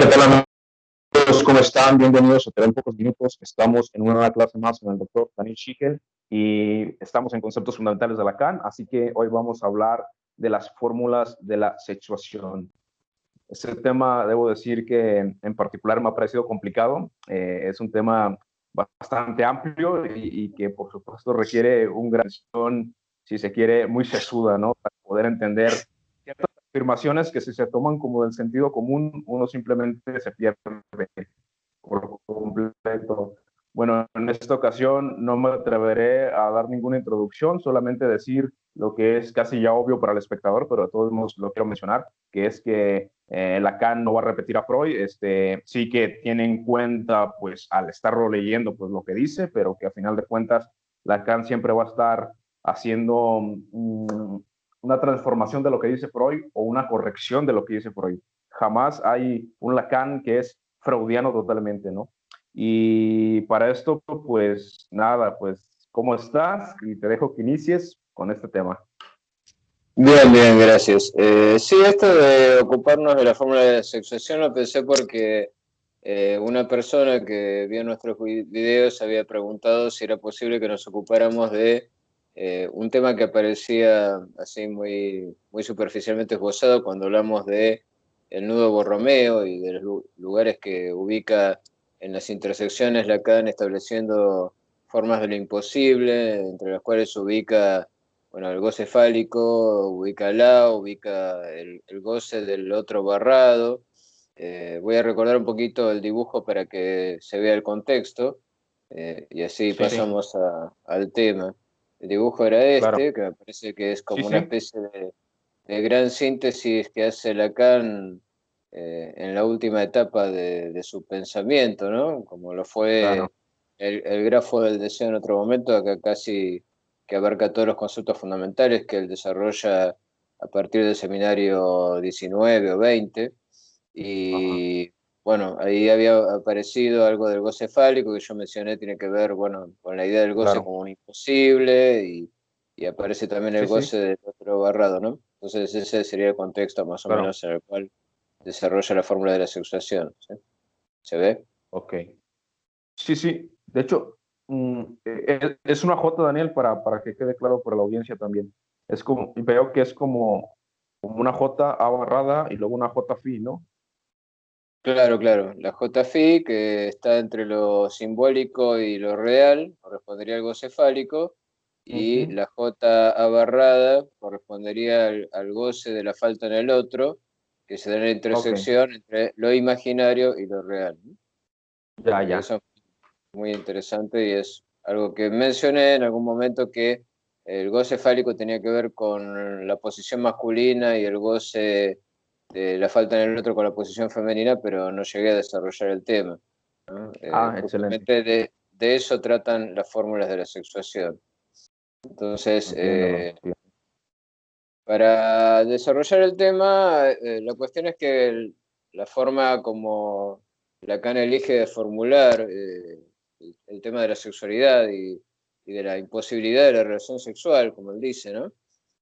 ¿qué tal amigos? ¿Cómo están? Bienvenidos a Te en pocos minutos. Estamos en una nueva clase más con el doctor Daniel Schickel y estamos en conceptos fundamentales de Lacan, así que hoy vamos a hablar de las fórmulas de la sexuación. Este tema, debo decir que en particular me ha parecido complicado. Es un tema bastante amplio y que por supuesto requiere un gran, si se quiere, muy sesuda, ¿no? Para poder entender ciertas afirmaciones que si se toman como del sentido común, uno simplemente se pierde por completo. Bueno, en esta ocasión no me atreveré a dar ninguna introducción, solamente decir lo que es casi ya obvio para el espectador, pero de todos modos lo quiero mencionar, que es que Lacan no va a repetir a Freud, sí que tiene en cuenta, pues, al estarlo leyendo, pues, lo que dice, pero que a final de cuentas Lacan siempre va a estar haciendo una transformación de lo que dice Freud o una corrección de lo que dice Freud. Jamás hay un Lacan que es freudiano totalmente, ¿no? Y para esto, pues nada, pues, ¿cómo estás? Y te dejo que inicies con este tema. Bien, bien, gracias. Sí, esto de ocuparnos de la fórmula de la sexuación lo pensé porque una persona que vio nuestros videos había preguntado si era posible que nos ocupáramos de un tema que aparecía así muy, muy superficialmente esbozado cuando hablamos de el nudo Borromeo y de los lugares que ubica en las intersecciones Lacan, estableciendo formas de lo imposible, entre las cuales se ubica, bueno, el goce fálico, ubica ubica el goce del otro barrado. Voy a recordar un poquito el dibujo para que se vea el contexto, y así Sí, pasamos al tema. El dibujo era claro. este, que me parece que es Sí, como una sí, especie de gran síntesis que hace Lacan en la última etapa de su pensamiento, ¿no? Como lo claro. fue el grafo del deseo en otro momento, acá casi que abarca todos los conceptos fundamentales que él desarrolla a partir del seminario 19 o 20. Ajá. Y bueno, ahí había aparecido algo del goce fálico que yo mencioné, tiene que ver, bueno, con la idea del goce Claro. como un imposible, y aparece también el Sí, sí, goce del otro barrado, ¿no? Entonces ese sería el contexto más o claro. menos en el cual desarrolla la fórmula de la sexuación, ¿sí? ¿Se ve? Ok. Sí, sí. De hecho, es una J, Daniel, para que quede claro para la audiencia también. Es como, veo que es como una J A barrada y luego una J fi, ¿no? Claro, claro. La JFI, que está entre lo simbólico y lo real, correspondería al goce fálico, y Ujú. la J abarrada correspondería al goce de la falta en el otro, que se da en la Ok, intersección entre lo imaginario y lo real, ¿no? ya, Y ya. eso es muy interesante y es algo que mencioné en algún momento, que el goce fálico tenía que ver con la posición masculina y el goce de la falta en el otro con la posición femenina, pero no llegué a desarrollar el tema, ¿no? Ah, excelente. Justamente de eso tratan las fórmulas de la sexuación. Entonces, Entiendo. Sí. para desarrollar el tema, la cuestión es que la forma como Lacan elige de formular el tema de la sexualidad y de la imposibilidad de la relación sexual, como él dice, ¿no?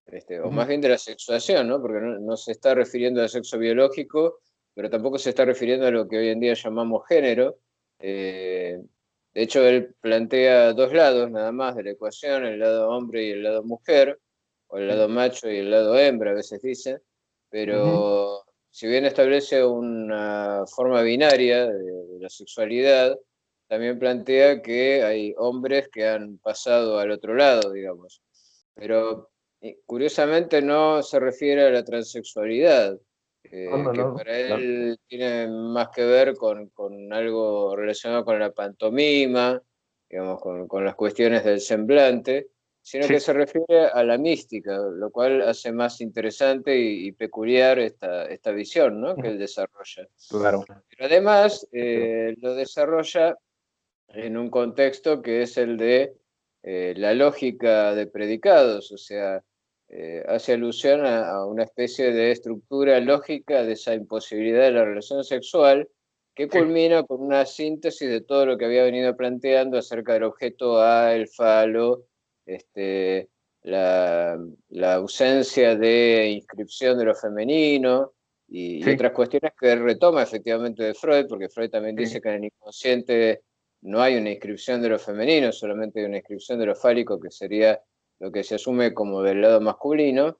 O Ujú. más bien de la sexuación, ¿no? Porque no se está refiriendo al sexo biológico, pero tampoco se está refiriendo a lo que hoy en día llamamos género. Eh, de hecho, él plantea dos lados nada más de la ecuación, el lado hombre y el lado mujer, o el lado Sí. macho y el lado hembra, a veces dice, Ujú. pero si bien establece una forma binaria de la sexualidad, también plantea que hay hombres que han pasado al otro lado, digamos. Pero curiosamente no se refiere a la transexualidad, No, no, que no. para él tiene más que ver con algo relacionado con la pantomima, digamos, con las cuestiones del semblante, sino Sí, que se refiere a la mística, lo cual hace más interesante y peculiar esta visión, ¿no?, que ujú, él desarrolla. claro. Pero además Pero, lo desarrolla en un contexto que es el de la lógica de predicados, o sea, hace alusión a una especie de estructura lógica de esa imposibilidad de la relación sexual, que sí, culmina con una síntesis de todo lo que había venido planteando acerca del objeto A, el falo, este, la, la ausencia de inscripción de lo femenino, y Sí, otras cuestiones que retoma efectivamente de Freud, porque Freud también dice sí, que en el inconsciente no hay una inscripción de lo femenino, solamente hay una inscripción de lo fálico, que sería lo que se asume como del lado masculino,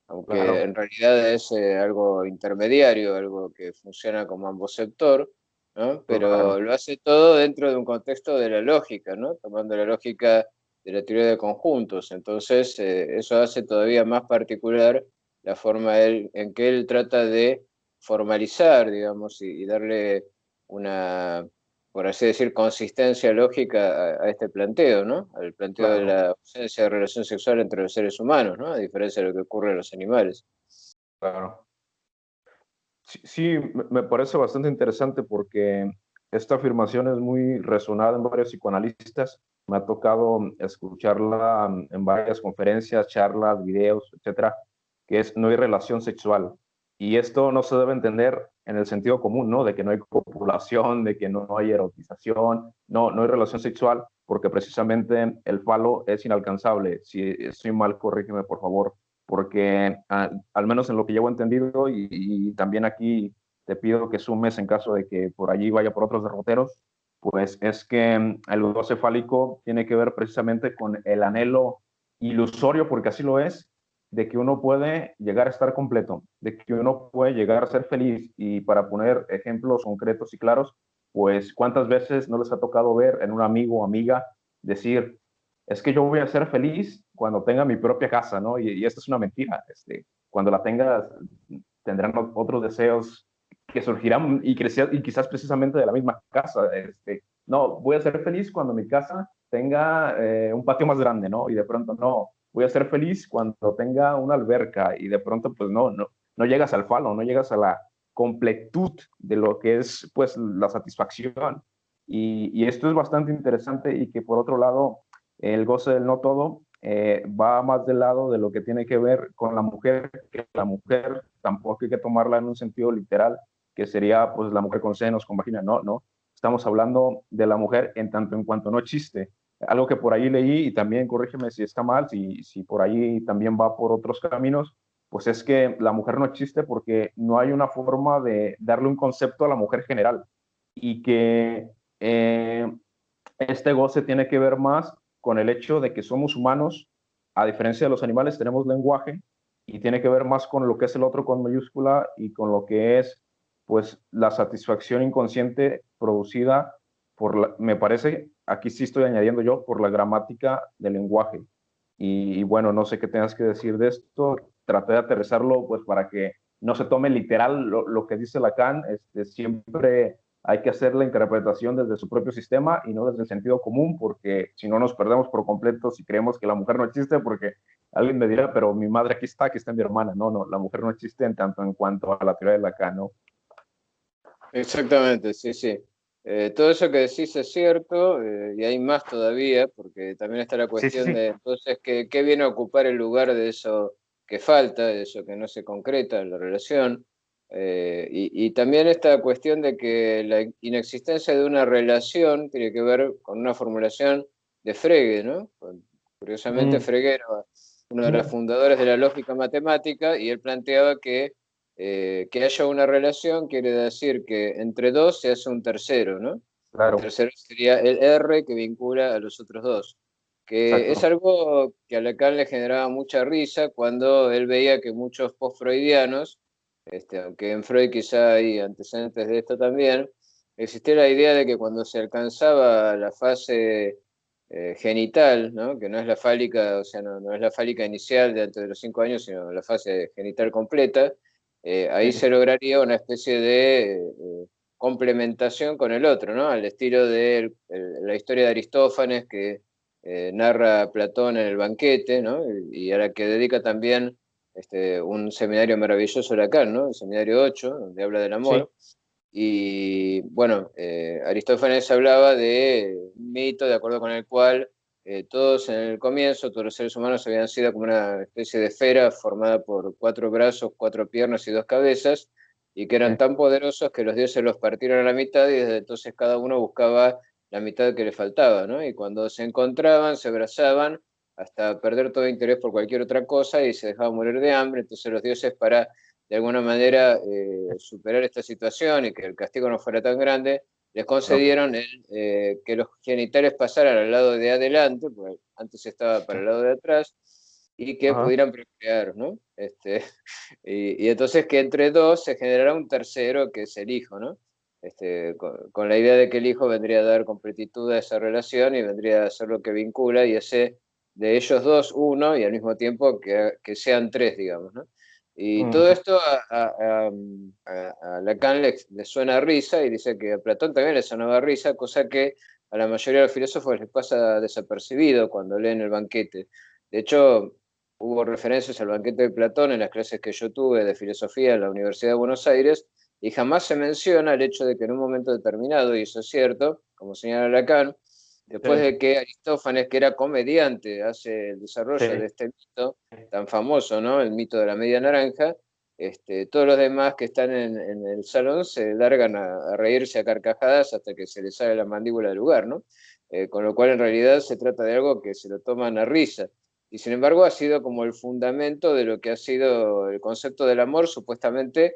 aunque claro, en realidad es algo intermediario, algo que funciona como ambos sector, ¿no? Pero claro, lo hace todo dentro de un contexto de la lógica, ¿no? Tomando la lógica de la teoría de conjuntos. Entonces, eso hace todavía más particular la forma en que él trata de formalizar, digamos, y darle una, por así decir, consistencia lógica a este planteo, ¿no? Al planteo de claro, la ausencia de relación sexual entre los seres humanos, ¿no? A diferencia de lo que ocurre en los animales. claro. Sí, sí, me parece bastante interesante porque esta afirmación es muy resonada en varios psicoanalistas. Me ha tocado escucharla en varias conferencias, charlas, videos, etcétera, que es no hay relación sexual. Y esto no se debe entender en el sentido común, ¿no? De que no hay copulación, de que no hay erotización, no, no hay relación sexual, porque precisamente el falo es inalcanzable. Si estoy mal, corrígeme, por favor, porque al menos en lo que llevo entendido y también aquí te pido que sumes en caso de que por allí vaya por otros derroteros, pues es que el goce fálico tiene que ver precisamente con el anhelo ilusorio, porque así lo es, de que uno puede llegar a estar completo, de que uno puede llegar a ser feliz. Y para poner ejemplos concretos y claros, pues cuántas veces no les ha tocado ver en un amigo o amiga decir, es que yo voy a ser feliz cuando tenga mi propia casa, ¿no? Y esto es una mentira. Cuando la tengas, tendrán otros deseos que surgirán y quizás precisamente de la misma casa. No, voy a ser feliz cuando mi casa tenga un patio más grande, ¿no? Y de pronto no, voy a ser feliz cuando tenga una alberca y de pronto pues no llegas al falo, no llegas a la completud de lo que es pues la satisfacción. Y esto es bastante interesante y que por otro lado el goce del no todo va más del lado de lo que tiene que ver con la mujer, que la mujer tampoco hay que tomarla en un sentido literal, que sería pues la mujer con senos, con vagina, no, no. Estamos hablando de la mujer en tanto en cuanto no existe. Algo que por ahí leí y también corrígeme si está mal, si por ahí también va por otros caminos, pues es que la mujer no existe porque no hay una forma de darle un concepto a la mujer general y que este goce tiene que ver más con el hecho de que somos humanos, a diferencia de los animales, tenemos lenguaje y tiene que ver más con lo que es el otro con mayúscula y con lo que es, pues, la satisfacción inconsciente producida me parece, aquí sí estoy añadiendo yo, por la gramática del lenguaje. Y bueno, no sé qué tengas que decir de esto. Traté de aterrizarlo, pues, para que no se tome literal lo que dice Lacan. Siempre hay que hacer la interpretación desde su propio sistema y no desde el sentido común, porque si no nos perdemos por completo si creemos que la mujer no existe, porque alguien me dirá, pero mi madre aquí está mi hermana. No, no, la mujer no existe en tanto en cuanto a la teoría de Lacan, ¿no? Exactamente, sí, sí. Todo eso que decís es cierto, y hay más todavía, porque también está la Sí, sí, cuestión sí, de entonces qué viene a ocupar el lugar de eso que falta, de eso que no se concreta en la relación. Y también esta cuestión de que la inexistencia de una relación tiene que ver con una formulación de Frege, ¿no? Curiosamente, mm, Frege era uno de los fundadores de la lógica matemática y él planteaba que haya una relación quiere decir que entre dos se hace un tercero, ¿no? El claro, tercero sería el R que vincula a los otros dos, que es exacto. algo que a Lacan le generaba mucha risa cuando él veía que muchos post-freudianos, aunque en Freud quizá hay antecedentes de esto también, existía la idea de que cuando se alcanzaba la fase genital, ¿no? Que no es la fálica, o sea, no es la fálica inicial de antes de los 5 años, sino la fase genital completa, ahí se Sí, lograría una especie de complementación con el otro, ¿no? Al estilo de la historia de Aristófanes que narra Platón en el banquete, ¿no? Y a la que dedica también un seminario maravilloso Lacan, ¿no? El seminario 8 donde habla del sí, amor. Y bueno, Aristófanes hablaba de un mito de acuerdo con el cual todos en el comienzo, todos los seres humanos habían sido como una especie de esfera formada por 4 brazos, 4 piernas y 2 cabezas, y que eran sí, tan poderosos que los dioses los partieron a la mitad y desde entonces cada uno buscaba la mitad que le faltaba, ¿no? Y cuando se encontraban, se abrazaban hasta perder todo interés por cualquier otra cosa y se dejaban morir de hambre, entonces los dioses para de alguna manera superar esta situación y que el castigo no fuera tan grande, les concedieron que los genitales pasaran al lado de adelante, porque antes estaba para el lado de atrás, y que Ajá. pudieran procrear, ¿no? Y entonces que entre dos se generará un tercero que es el hijo, ¿no? Con la idea de que el hijo vendría a dar completitud a esa relación y vendría a ser lo que vincula y hace de ellos dos uno y al mismo tiempo que sean tres, digamos, ¿no? Y todo Ujú. esto a Lacan le suena a risa y dice que a Platón también le sonaba a risa, cosa que a la mayoría de los filósofos les pasa desapercibido cuando leen el banquete. De hecho, hubo referencias al banquete de Platón en las clases que yo tuve de filosofía en la Universidad de Buenos Aires y jamás se menciona el hecho de que en un momento determinado, y eso es cierto, como señala Lacan, después Sí, de que Aristófanes, que era comediante, hace el desarrollo de sí. este mito tan famoso, ¿no? El mito de la media naranja, todos los demás que están en el salón se largan a reírse a carcajadas hasta que se les sale la mandíbula del lugar, ¿no? Con lo cual en realidad se trata de algo que se lo toman a risa. Y sin embargo ha sido como el fundamento de lo que ha sido el concepto del amor, supuestamente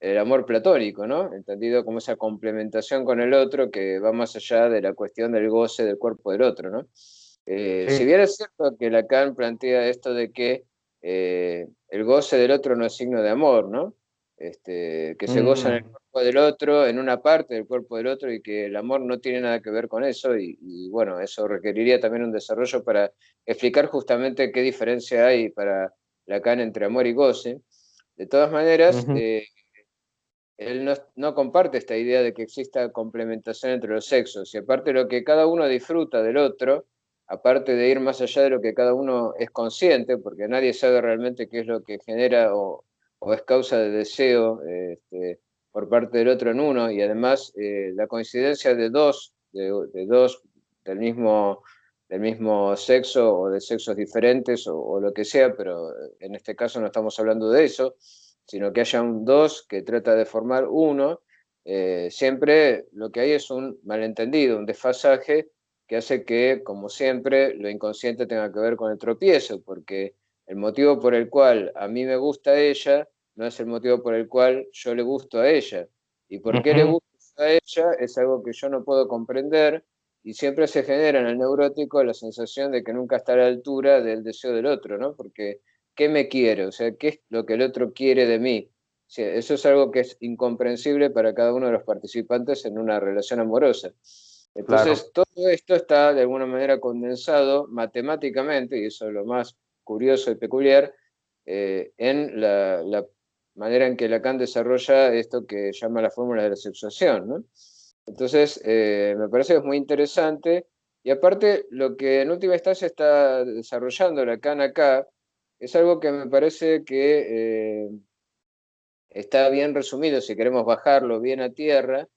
el amor platónico, ¿no? Entendido como esa complementación con el otro que va más allá de la cuestión del goce del cuerpo del otro, ¿no? Si Sí. bien es cierto que Lacan plantea esto de que el goce del otro no es signo de amor, ¿no? Que se goza en el Mm, cuerpo del otro, en una parte del cuerpo del otro, y que el amor no tiene nada que ver con eso, y bueno, eso requeriría también un desarrollo para explicar justamente qué diferencia hay para Lacan entre amor y goce. De todas maneras, ujú, él no comparte esta idea de que exista complementación entre los sexos, y aparte lo que cada uno disfruta del otro, aparte de ir más allá de lo que cada uno es consciente, porque nadie sabe realmente qué es lo que genera o es causa de deseo por parte del otro en uno, y además la coincidencia de dos del mismo, del mismo sexo o de sexos diferentes o lo que sea, pero en este caso no estamos hablando de eso, sino que haya un dos que trata de formar uno, siempre lo que hay es un malentendido, un desfasaje que hace que, como siempre, lo inconsciente tenga que ver con el tropiezo, porque el motivo por el cual a mí me gusta ella no es el motivo por el cual yo le gusto a ella. Y por qué le ujú. gusto a ella es algo que yo no puedo comprender y siempre se genera en el neurótico la sensación de que nunca está a la altura del deseo del otro, ¿no? Porque ¿qué me quiere? O sea, ¿qué es lo que el otro quiere de mí? O sea, eso es algo que es incomprensible para cada uno de los participantes en una relación amorosa. Claro. Entonces, todo esto está de alguna manera condensado matemáticamente, y eso es lo más curioso y peculiar, en la manera en que Lacan desarrolla esto que llama la fórmula de la sexuación, ¿no? Entonces, me parece que es muy interesante, y aparte, lo que en última instancia está desarrollando Lacan acá, es algo que me parece que está bien resumido, si queremos bajarlo bien a tierra,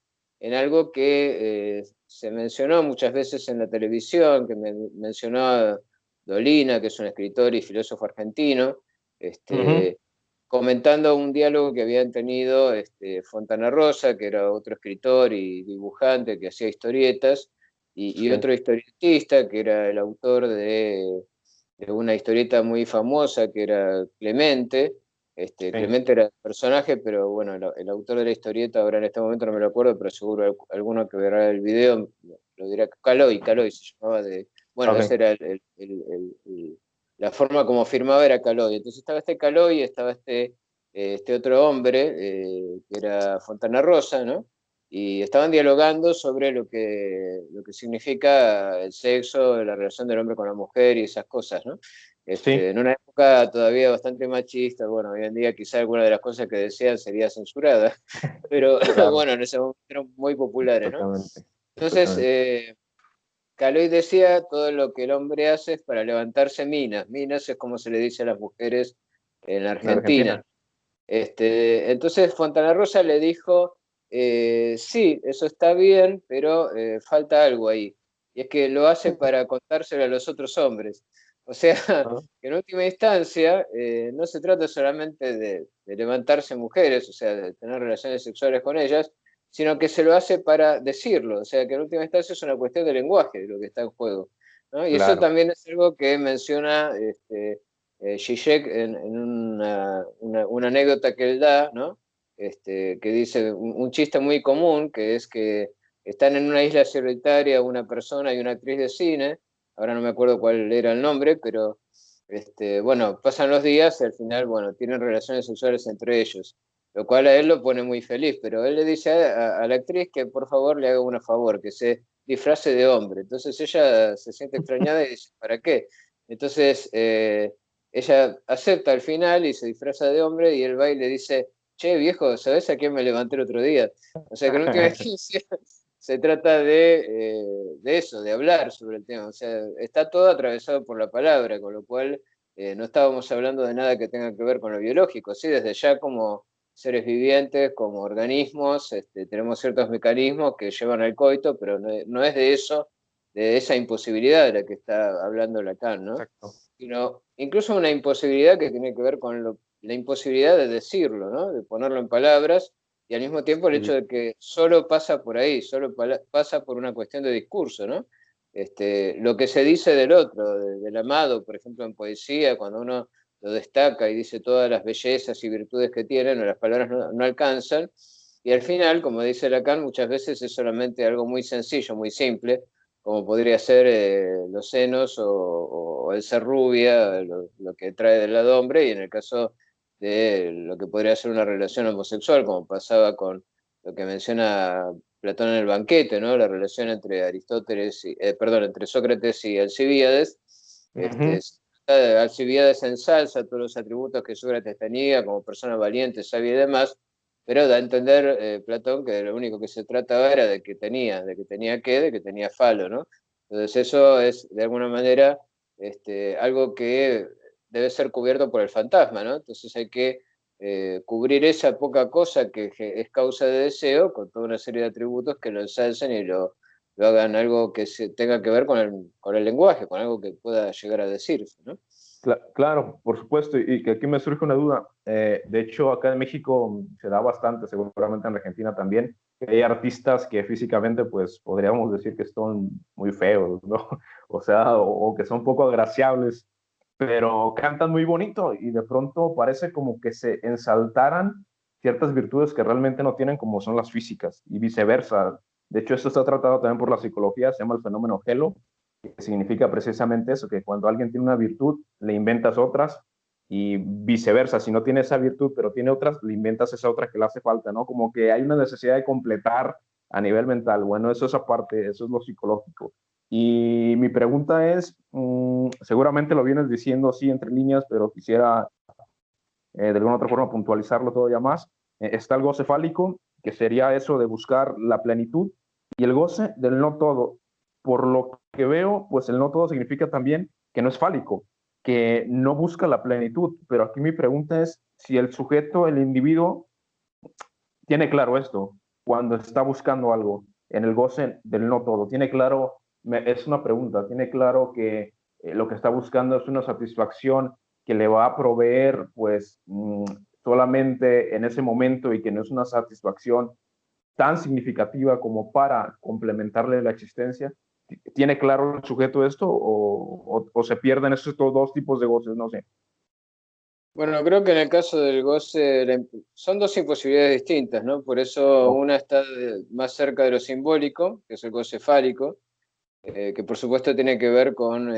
en algo que se mencionó muchas veces en la televisión, que mencionó Dolina, que es un escritor y filósofo argentino, Ujú. este, comentando un diálogo que habían tenido Fontana Rosa, que era otro escritor y dibujante que hacía historietas, y Sí. otro historietista, que era el autor de una historieta muy famosa, que era Clemente. Sí. Clemente era el personaje, pero bueno, el autor de la historieta, ahora en este momento no me lo acuerdo, pero seguro alguno que verá el video lo dirá. Caloy se llamaba bueno, esa Ok. era la forma como firmaba era Caloy. Entonces estaba Caloy, estaba este otro hombre, que era Fontana Rosa, ¿no? Y estaban dialogando sobre lo que significa el sexo, la relación del hombre con la mujer y esas cosas, ¿no? Sí. En una época todavía bastante machista, bueno, hoy en día quizá alguna de las cosas que decían sería censurada, pero Claro. bueno, en ese momento eran muy populares, ¿no? Exactamente. Entonces, Exactamente. Caloy decía, todo lo que el hombre hace es para levantarse minas. Minas es como se le dice a las mujeres en la En Argentina. Argentina. Entonces Fontana Rosa le dijo, sí, eso está bien, pero falta algo ahí. Y es que lo hace para contárselo a los otros hombres. O sea, Ah, que en última instancia no se trata solamente de levantarse mujeres, o sea, de tener relaciones sexuales con ellas, sino que se lo hace para decirlo. O sea, que en última instancia es una cuestión de lenguaje de lo que está en juego, ¿no? Y eso claro. también es algo que menciona Zizek en una anécdota que él da, ¿no? Que dice un chiste muy común, que es que están en una isla solitaria una persona y una actriz de cine, ahora no me acuerdo cuál era el nombre, pero bueno, pasan los días y al final, bueno, tienen relaciones sexuales entre ellos, lo cual a él lo pone muy feliz, pero él le dice a la actriz que por favor le haga un favor, que se disfrace de hombre. Entonces ella se siente extrañada y dice, ¿para qué? Entonces ella acepta al final y se disfraza de hombre y él va y le dice, che viejo, ¿sabes a quién me levanté el otro día? O sea, que en última instancia se trata de eso, de hablar sobre el tema. O sea, está todo atravesado por la palabra, con lo cual no estábamos hablando de nada que tenga que ver con lo biológico. Sí, desde ya como seres vivientes, como organismos, tenemos ciertos mecanismos que llevan al coito, pero no es de eso, de esa imposibilidad de la que está hablando Lacan, ¿no? Exacto. Sino incluso una imposibilidad que tiene que ver con la imposibilidad de decirlo, ¿no? De ponerlo en palabras, y al mismo tiempo el hecho Sí. de que solo pasa por ahí, solo pasa por una cuestión de discurso, ¿no? Lo que se dice del otro, del amado, por ejemplo, en poesía, cuando uno lo destaca y dice todas las bellezas y virtudes que tienen, o las palabras no alcanzan, y al final, como dice Lacan, muchas veces es solamente algo muy sencillo, muy simple, como podría ser los senos o el ser rubia, lo que trae del lado hombre, y en el caso de lo que podría ser una relación homosexual, como pasaba con lo que menciona Platón en el banquete, ¿no? La relación entre Aristóteles perdón, entre Sócrates y Alcibíades. Ujú. Alcibíades ensalza todos los atributos que Sócrates tenía como persona valiente, sabia y demás, pero da a entender Platón que lo único que se trataba era de que tenía falo, ¿no? Entonces eso es de alguna manera algo que debe ser cubierto por el fantasma, ¿no? Entonces hay que cubrir esa poca cosa que es causa de deseo con toda una serie de atributos que lo ensalcen y lo hagan algo que tenga que ver con el lenguaje, con algo que pueda llegar a decirse, ¿no? Claro, por supuesto, y que aquí me surge una duda. De hecho, acá en México se da bastante, seguramente en Argentina también, que hay artistas que físicamente, pues, podríamos decir que son muy feos, ¿no? O sea, o que son poco agraciables, pero cantan muy bonito y de pronto parece como que se ensaltaran ciertas virtudes que realmente no tienen, como son las físicas, y viceversa. De hecho, esto está tratado también por la psicología, se llama el fenómeno Helo, que significa precisamente eso, que cuando alguien tiene una virtud, le inventas otras y viceversa, si no tiene esa virtud pero tiene otras, le inventas esa otra que le hace falta, ¿no? Como que hay una necesidad de completar a nivel mental. Bueno, eso es aparte, eso es lo psicológico. Y mi pregunta es, seguramente lo vienes diciendo así entre líneas, pero quisiera de alguna otra forma puntualizarlo todavía más. Está el goce fálico, que sería eso de buscar la plenitud, y el goce del no todo. Por lo que veo, pues el no todo significa también que no es fálico, que no busca la plenitud. Pero aquí mi pregunta es si el sujeto, el individuo, tiene claro esto cuando está buscando algo en el goce del no todo. Tiene claro, es una pregunta, tiene claro que lo que está buscando es una satisfacción que le va a proveer, pues, solamente en ese momento y que no es una satisfacción tan significativa como para complementarle la existencia. ¿Tiene claro el sujeto esto o se pierden esos dos tipos de goces? No sé. Bueno, creo que en el caso del goce son dos imposibilidades distintas, ¿no? Por eso Ok. una está más cerca de lo simbólico, que es el goce fálico, que por supuesto tiene que ver con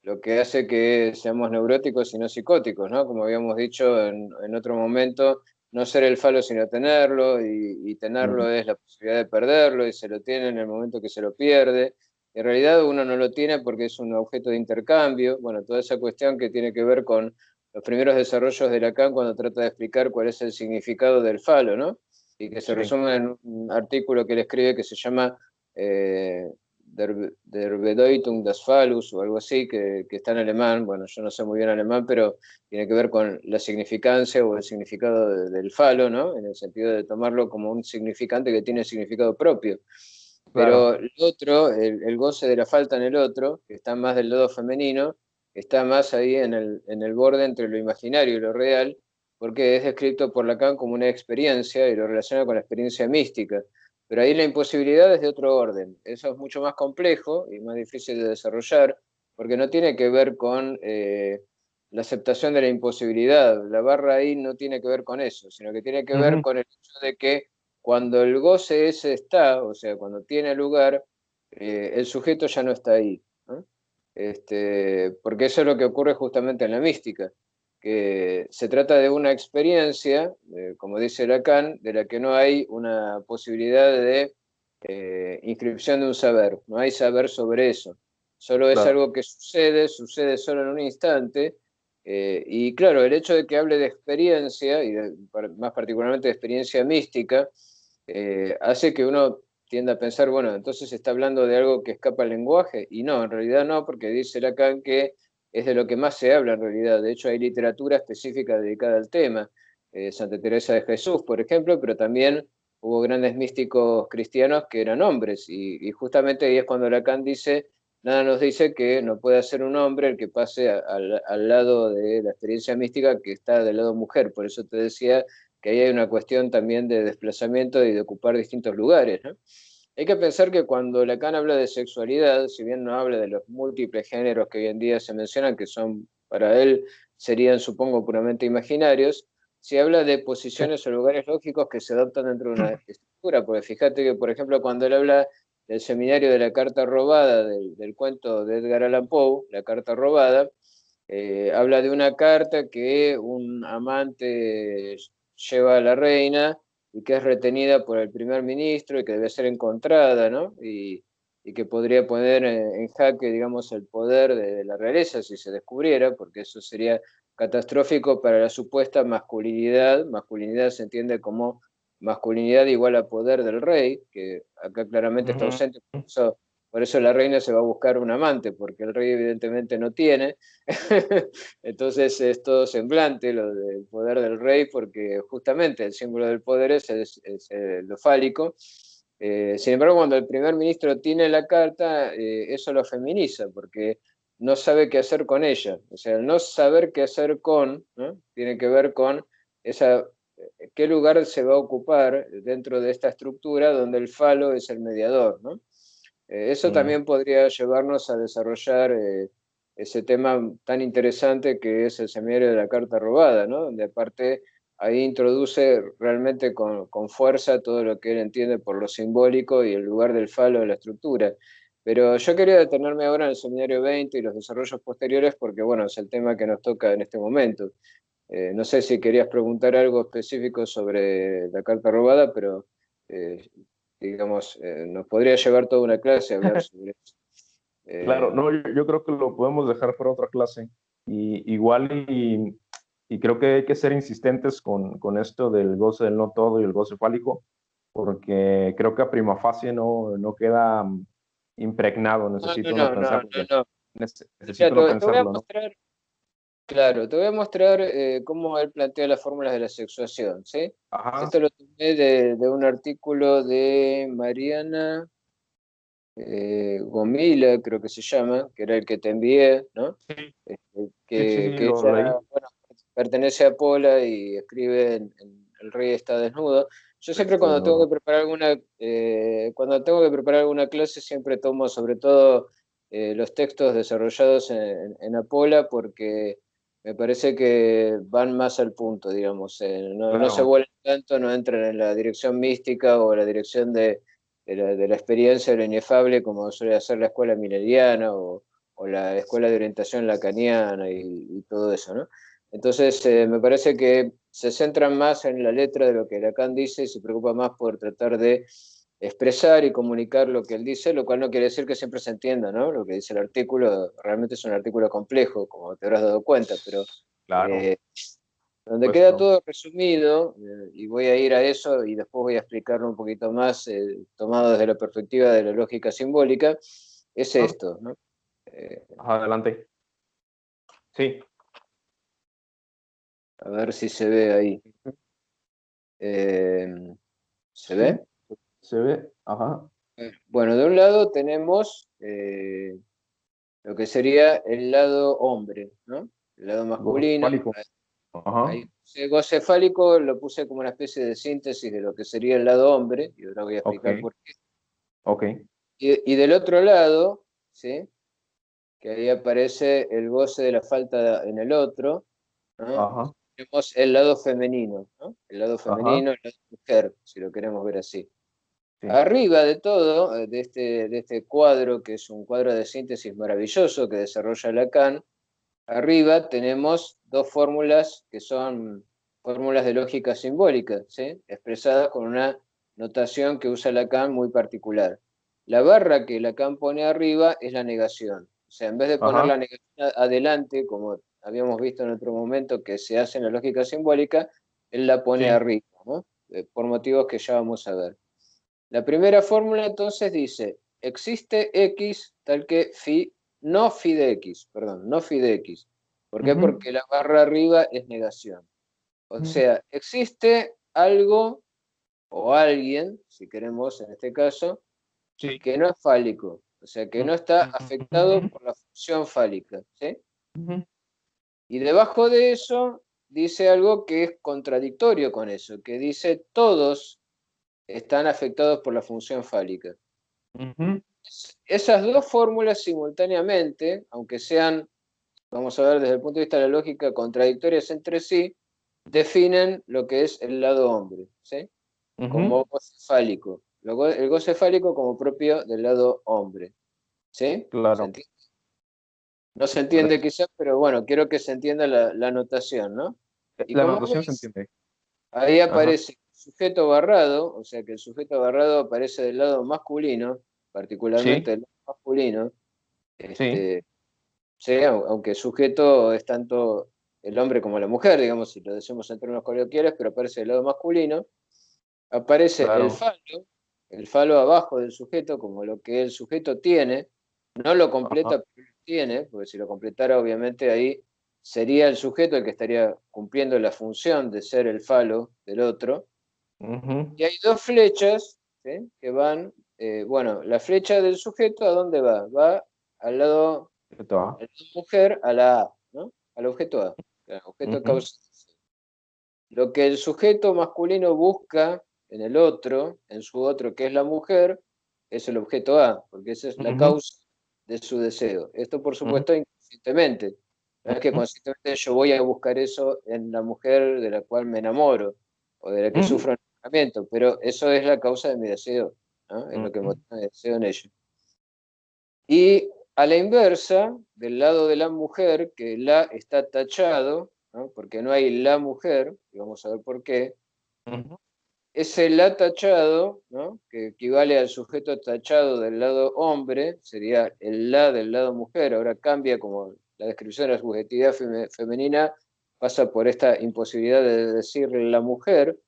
lo que hace que seamos neuróticos y no psicóticos, ¿no? Como habíamos dicho en otro momento, no ser el falo sino tenerlo, y tenerlo es la posibilidad de perderlo, y se lo tiene en el momento que se lo pierde. En realidad uno no lo tiene porque es un objeto de intercambio, bueno, toda esa cuestión que tiene que ver con los primeros desarrollos de Lacan cuando trata de explicar cuál es el significado del falo, ¿no? Y que se Sí. resume en un artículo que él escribe que se llama Der Bedeutung des Phallus o algo así, que está en alemán. Bueno, yo no sé muy bien alemán, pero tiene que ver con la significancia o el significado del falo, ¿no? En el sentido de tomarlo como un significante que tiene significado propio. Pero Claro. el otro, el goce de la falta en el otro, que está más del lado femenino, está más ahí en el borde entre lo imaginario y lo real, porque es descrito por Lacan como una experiencia y lo relaciona con la experiencia mística. Pero ahí la imposibilidad es de otro orden. Eso es mucho más complejo y más difícil de desarrollar, porque no tiene que ver con la aceptación de la imposibilidad. La barra ahí no tiene que ver con eso, sino que tiene que ver Ujú. con el hecho de que cuando el goce ese está, o sea, cuando tiene lugar, el sujeto ya no está ahí, ¿no? Porque eso es lo que ocurre justamente en la mística, que se trata de una experiencia, como dice Lacan, de la que no hay una posibilidad de inscripción de un saber, no hay saber sobre eso, solo es Claro. algo que sucede solo en un instante, y claro, el hecho de que hable de experiencia, más particularmente de experiencia mística, hace que uno tienda a pensar, bueno, entonces está hablando de algo que escapa al lenguaje, y no, en realidad no, porque dice Lacan que es de lo que más se habla en realidad. De hecho, hay literatura específica dedicada al tema. Santa Teresa de Jesús, por ejemplo, pero también hubo grandes místicos cristianos que eran hombres, y justamente ahí es cuando Lacan dice, nada nos dice que no puede ser un hombre el que pase al lado de la experiencia mística que está del lado mujer. Por eso te decía que ahí hay una cuestión también de desplazamiento y de ocupar distintos lugares, ¿no? Hay que pensar que cuando Lacan habla de sexualidad, si bien no habla de los múltiples géneros que hoy en día se mencionan, que son para él serían, supongo, puramente imaginarios, si habla de Sí. posiciones o lugares lógicos que se adoptan dentro de una estructura, porque fíjate que, por ejemplo, cuando él habla del seminario de la carta robada, del cuento de Edgar Allan Poe, la carta robada, habla de una carta que un amante lleva a la reina y que es retenida por el primer ministro y que debe ser encontrada, ¿no? Y que podría poner en jaque, digamos, el poder de la realeza si se descubriera, porque eso sería catastrófico para la supuesta masculinidad. Masculinidad se entiende como masculinidad igual a poder del rey, que acá claramente está Ujú. ausente, por eso la reina se va a buscar un amante, porque el rey evidentemente no tiene. Entonces es todo semblante lo del poder del rey, porque justamente el símbolo del poder es lo fálico. Sin embargo, cuando el primer ministro tiene la carta, eso lo feminiza, porque no sabe qué hacer con ella. O sea, el no saber qué hacer con, ¿no? Tiene que ver con esa, qué lugar se va a ocupar dentro de esta estructura donde el falo es el mediador, ¿no? Eso Mm. también podría llevarnos a desarrollar ese tema tan interesante que es el seminario de la carta robada, ¿no? Donde aparte ahí introduce realmente con fuerza todo lo que él entiende por lo simbólico y el lugar del falo de la estructura. Pero yo quería detenerme ahora en el seminario 20 y los desarrollos posteriores porque, bueno, es el tema que nos toca en este momento. No sé si querías preguntar algo específico sobre la carta robada, pero eh, digamos, nos podría llevar toda una clase a hablar sobre eso. Claro, Eh, no, yo creo que lo podemos dejar para otra clase. Y igual y creo que hay que ser insistentes con esto del goce del no todo y el goce fálico, porque creo que a prima facie no queda impregnado. no, Necesito no, uno no, no, pensarlo, no, no. necesito Mira, uno te voy a pensarlo, ¿no? mostrar, claro, te voy a mostrar cómo él plantea las fórmulas de la sexuación, ¿sí? Ajá, Esto lo tomé de un artículo de Mariana Gomila, creo que se llama, que era el que te envié, ¿no? sí, sí, sí, Que lo ella, leí. bueno, pertenece a Pola y escribe en El rey está desnudo. Yo siempre Está cuando tengo que desnudo. preparar cuando tengo que preparar alguna clase, siempre tomo sobre todo los textos desarrollados en Apola porque me parece que van más al punto, digamos. No se Claro. vuelven tanto, no entran en la dirección mística o la dirección de la experiencia de lo inefable como suele hacer la escuela mineriana o la escuela de orientación lacaniana y todo eso, ¿no? Entonces, me parece que se centran más en la letra de lo que Lacan dice y se preocupa más por tratar de expresar y comunicar lo que él dice, lo cual no quiere decir que siempre se entienda, ¿no? Lo que dice el artículo realmente es un artículo complejo, como te habrás dado cuenta, pero Claro, eh, donde queda puesto. todo resumido, y voy a ir a eso y después voy a explicarlo un poquito más, tomado desde la perspectiva de la lógica simbólica, es Ah, esto, ¿no? Eh, adelante. Sí. a ver si se ve ahí. Eh, ¿Se Sí, ve? se ve. Ajá. Bueno, de un lado tenemos lo que sería el lado hombre, ¿no? El lado Gozo masculino. fálico. Ajá. Ahí puse goce fálico, lo puse como una especie de síntesis de lo que sería el lado hombre, y ahora voy a Ok, explicar por qué. ok. Y del otro lado, ¿sí? que ahí aparece el goce de la falta en el otro, ¿no? Ajá, Tenemos el lado femenino, ¿no? El lado ajá, femenino, el lado mujer, si lo queremos ver así. sí, Arriba de todo, de este cuadro, que es un cuadro de síntesis maravilloso que desarrolla Lacan, arriba tenemos dos fórmulas que son fórmulas de lógica simbólica, ¿sí? Expresadas con una notación que usa Lacan muy particular. La barra que Lacan pone arriba es la negación. O sea, en vez de poner ajá, la negación adelante, como habíamos visto en otro momento que se hace en la lógica simbólica, él la pone sí, arriba, ¿no? Por motivos que ya vamos a ver. La primera fórmula entonces dice, existe X tal que no phi de X, perdón, no phi de X. ¿Por qué? ujú, Porque la barra arriba es negación. O ujú, sea, existe algo o alguien, si queremos en este caso, sí, que no es fálico, o sea, que no está afectado ujú, por la función fálica, ¿sí? ujú, Y debajo de eso dice algo que es contradictorio con eso, que dice todos están afectados por la función fálica. ujú, Esas dos fórmulas simultáneamente, aunque sean, vamos a ver desde el punto de vista de la lógica, contradictorias entre sí, definen lo que es el lado hombre, ¿sí? ujú, Como goce fálico. El goce fálico como propio del lado hombre, ¿sí? claro. No se entiende Gracias. quizás, pero bueno, quiero que se entienda la notación, ¿no? Y La como notación se ves, entiende. ahí Ajá, aparece sujeto barrado, o sea que el sujeto barrado aparece del lado masculino, sí, particularmente del lado masculino, sí, este, sí, aunque sujeto es tanto el hombre como la mujer, digamos, si lo decimos en términos coloquiales, pero aparece del lado masculino, aparece claro. el falo abajo del sujeto, como lo que el sujeto tiene, no lo Ajá, completa, pero lo tiene, porque si lo completara, obviamente ahí sería el sujeto el que estaría cumpliendo la función de ser el falo del otro. ujú, Y hay dos flechas, ¿sí? Que van, bueno, la flecha del sujeto, ¿a dónde va? Va al lado esto va. la mujer a la A, ¿no? Al objeto A, el objeto Ujú, causa. Lo que el sujeto masculino busca en el otro, en su otro, que es la mujer, es el objeto A, porque esa es la ujú, causa de su deseo. Esto, por ujú, supuesto, inconscientemente. No es que ujú, conscientemente yo voy a buscar eso en la mujer de la cual me enamoro o de la que ujú, sufro enamoramiento, pero eso es la causa de mi deseo, ¿no? Es lo que ujú, motiva mi deseo en ella. Y a la inversa, del lado de la mujer, que la está tachado, ¿no? Porque no hay la mujer, y vamos a ver por qué, ujú, ese la tachado, ¿no? Que equivale al sujeto tachado del lado hombre, sería el la del lado mujer, ahora cambia como la descripción de la subjetividad femenina pasa por esta imposibilidad de decir la mujer,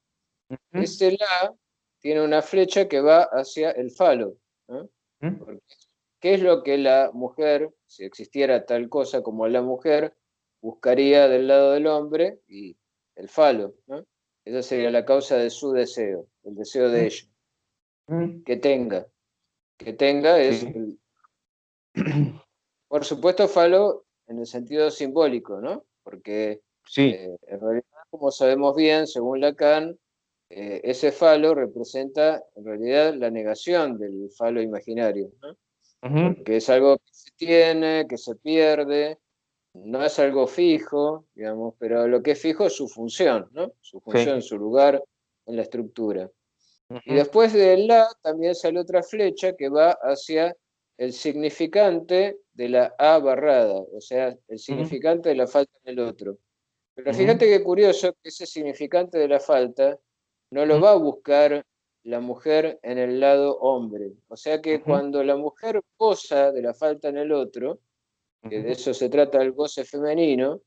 ujú, ese la tiene una flecha que va hacia el falo, ¿no? ujú, ¿Qué es lo que la mujer, si existiera tal cosa como la mujer, buscaría del lado del hombre? Y el falo, ¿no? Esa sería la causa de su deseo, el deseo de ella. ujú, Que tenga. Que tenga es, sí, por supuesto, falo en el sentido simbólico, ¿no? Porque sí, en realidad, como sabemos bien, según Lacan, ese falo representa en realidad la negación del falo imaginario, ¿no? ujú, Porque es algo que se tiene, que se pierde, no es algo fijo, digamos, pero lo que es fijo es su función, ¿no? Su sí, función, su lugar en la estructura. Y ujú, después de la también sale otra flecha que va hacia el significante de la A barrada, o sea, el ujú, significante de la falta en el otro. Pero ujú, fíjate qué curioso que ese significante de la falta no lo ujú, va a buscar la mujer en el lado hombre. O sea que ujú, cuando la mujer goza de la falta en el otro, que de ujú, eso se trata el goce femenino,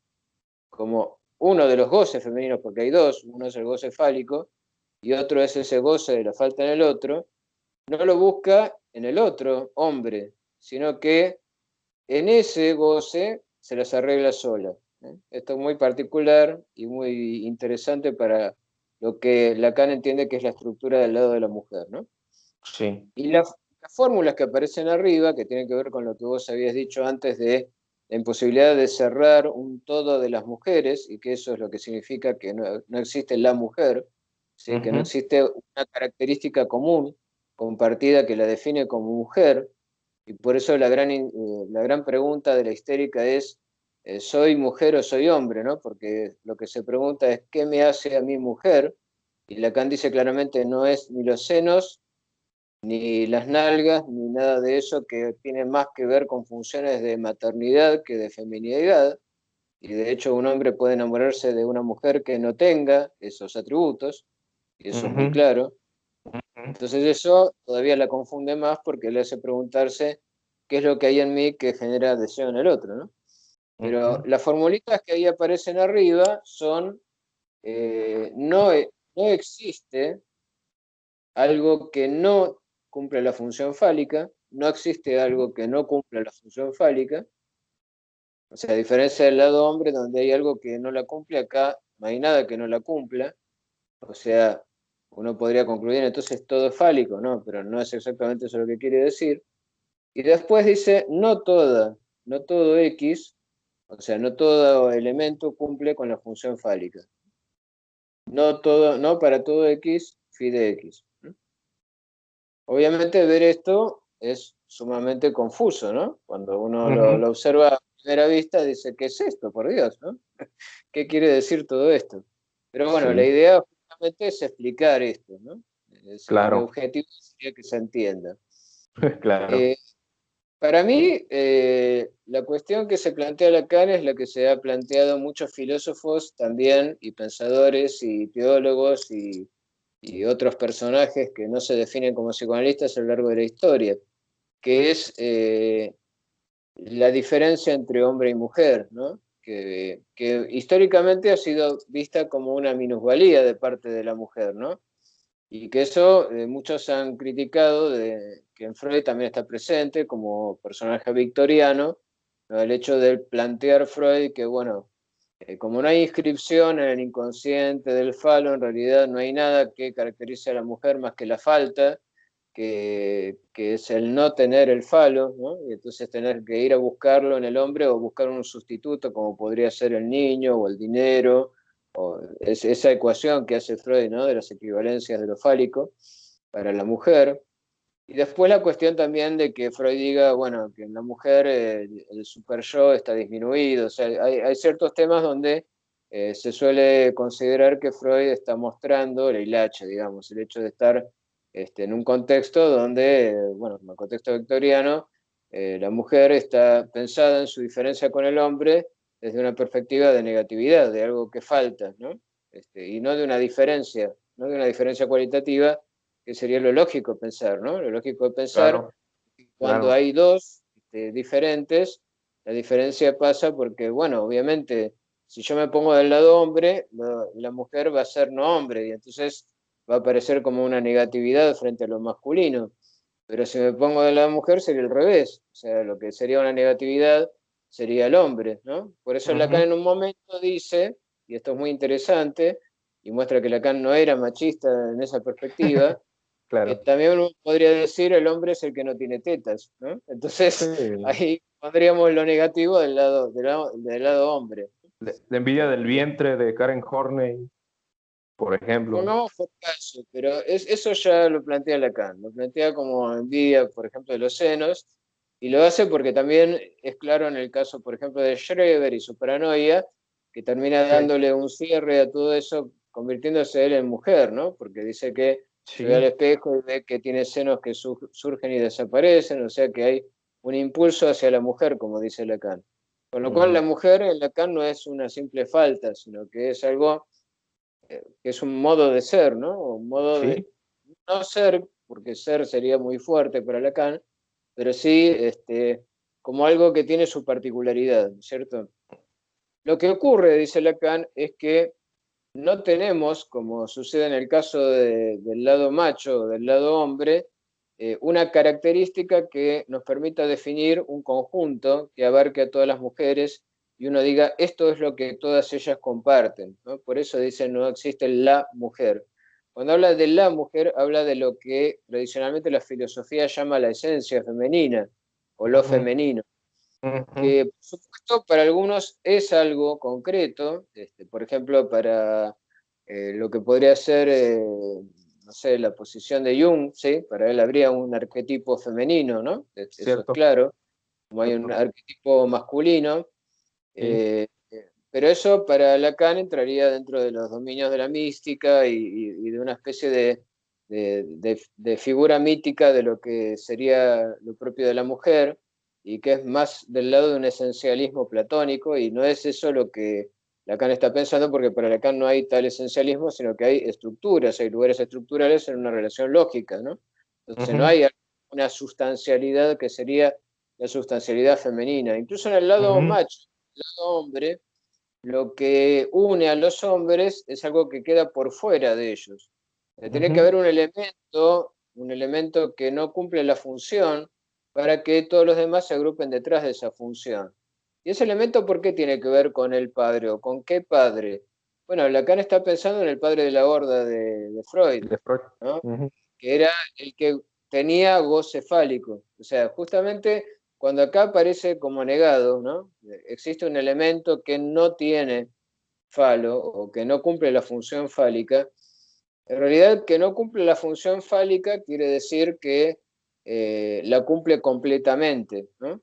como uno de los goces femeninos, porque hay dos, uno es el goce fálico y otro es ese goce de la falta en el otro, no lo busca en el otro hombre, sino que en ese goce se las arregla sola. ¿Eh? Esto es muy particular y muy interesante para lo que Lacan entiende que es la estructura del lado de la mujer, ¿no? sí, Y las fórmulas que aparecen arriba, que tienen que ver con lo que vos habías dicho antes de la imposibilidad de cerrar un todo de las mujeres, y que eso es lo que significa que no existe la mujer, ¿sí? Que no ujú, existe una característica común, compartida, que la define como mujer, Y por eso la gran pregunta de la histérica es, ¿soy mujer o soy hombre? ¿No? Porque lo que se pregunta es, ¿qué me hace a mí mujer? Y Lacan dice claramente, no es ni los senos, ni las nalgas, ni nada de eso que tiene más que ver con funciones de maternidad que de feminidad. Y de hecho un hombre puede enamorarse de una mujer que no tenga esos atributos, y eso es muy Ujú, claro. ujú, Entonces eso todavía la confunde más porque le hace preguntarse qué es lo que hay en mí que genera deseo en el otro, ¿no? Pero ujú, las formulitas que ahí aparecen arriba son, no existe algo que no cumple la función fálica, no existe algo que no cumpla la función fálica, o sea, a diferencia del lado hombre, donde hay algo que no la cumple, acá no hay nada que no la cumpla, o sea, uno podría concluir entonces todo es fálico, ¿no? Pero no es exactamente eso lo que quiere decir. Y después dice, no todo X, o sea, no todo elemento cumple con la función fálica. No todo, no para todo X, phi de X. Obviamente ver esto es sumamente confuso, ¿no? Cuando uno ujú. lo observa a primera vista, dice, ¿qué es esto, por Dios, ¿no? ¿Qué quiere decir todo esto? Pero bueno, la Sí, idea justamente es explicar esto, ¿no? Mi claro, objetivo sería que se entienda. claro. Eh, para mí, la cuestión que se plantea Lacan es la que se ha planteado muchos filósofos también, y pensadores, y teólogos, y otros personajes que no se definen como psicoanalistas a lo largo de la historia, que es la diferencia entre hombre y mujer, ¿no? Que históricamente ha sido vista como una minusvalía de parte de la mujer, ¿no? Y que eso muchos han criticado, que en Freud también está presente como personaje victoriano, ¿no? El hecho de plantear Freud que, bueno, como no hay inscripción en el inconsciente del falo, en realidad no hay nada que caracterice a la mujer más que la falta, que es el no tener el falo, ¿no? Y entonces tener que ir a buscarlo en el hombre o buscar un sustituto como podría ser el niño o el dinero, o esa ecuación que hace Freud, ¿no? De las equivalencias de lo fálico para la mujer. Y después la cuestión también de que Freud diga, bueno, que en la mujer el super yo está disminuido. O sea, hay ciertos temas donde se suele considerar que Freud está mostrando el hilache, digamos, el hecho de estar en un contexto donde, bueno, en el contexto victoriano, la mujer está pensada en su diferencia con el hombre desde una perspectiva de negatividad, de algo que falta, ¿no? Y no de una diferencia, no de una diferencia cualitativa, que sería lo lógico pensar, ¿no? Lo lógico de pensar, Claro, cuando claro. hay dos diferentes, la diferencia pasa porque, bueno, obviamente, si yo me pongo del lado hombre, la mujer va a ser no hombre, y entonces va a aparecer como una negatividad frente a lo masculino. Pero si me pongo de la mujer sería el revés, o sea, lo que sería una negatividad sería el hombre, ¿no? Por eso Lacan Ujú, en un momento dice, y esto es muy interesante, y muestra que Lacan no era machista en esa perspectiva, que claro. también uno podría decir el hombre es el que no tiene tetas, ¿no? Entonces Sí. ahí pondríamos lo negativo del lado hombre. La envidia del vientre de Karen Horney, por ejemplo. No fue caso, pero eso ya lo plantea Lacan, lo plantea como envidia, por ejemplo, de los senos, y lo hace porque también es claro en el caso, por ejemplo, de Schreber y su paranoia, que termina Sí, dándole un cierre a todo eso, convirtiéndose él en mujer, ¿no? Porque dice que se ve al sí. espejo y ve que tiene senos que surgen y desaparecen, o sea que hay un impulso hacia la mujer, como dice Lacan. Con lo cual la Ujú, mujer en Lacan no es una simple falta, sino que es algo que es un modo de ser, ¿no? Un modo de sí. no ser, porque ser sería muy fuerte para Lacan, pero sí como algo que tiene su particularidad, ¿cierto? Lo que ocurre, dice Lacan, es que no tenemos, como sucede en el caso del lado macho o del lado hombre, una característica que nos permita definir un conjunto que abarque a todas las mujeres y uno diga, esto es lo que todas ellas comparten, ¿no? Por eso dice, no existe la mujer. Cuando habla de la mujer, habla de lo que tradicionalmente la filosofía llama la esencia femenina o lo Ujú, femenino, ujú, que por supuesto para algunos es algo concreto, por ejemplo, para lo que podría ser no sé, la posición de Jung, ¿sí? Para él habría un arquetipo femenino, ¿no? Eso es Cierto, claro, como hay un cierto. arquetipo masculino. Sí. Pero eso para Lacan entraría dentro de los dominios de la mística y de una especie de figura mítica de lo que sería lo propio de la mujer, y que es más del lado de un esencialismo platónico, y no es eso lo que Lacan está pensando, porque para Lacan no hay tal esencialismo, sino que hay estructuras, hay lugares estructurales en una relación lógica, ¿no? Entonces no Ujú, hay una sustancialidad que sería la sustancialidad femenina. Incluso en el lado ujú, macho, el lado hombre, lo que une a los hombres es algo que queda por fuera de ellos. Tiene que ujú, haber un elemento que no cumple la función para que todos los demás se agrupen detrás de esa función. ¿Y ese elemento por qué tiene que ver con el padre o con qué padre? Bueno, Lacan está pensando en el padre de la horda de Freud, de Freud. ¿no? Ujú, Que era el que tenía goce fálico. O sea, justamente cuando acá aparece como negado, ¿no? Existe un elemento que no tiene falo o que no cumple la función fálica. En realidad, que no cumple la función fálica quiere decir que la cumple completamente, ¿no?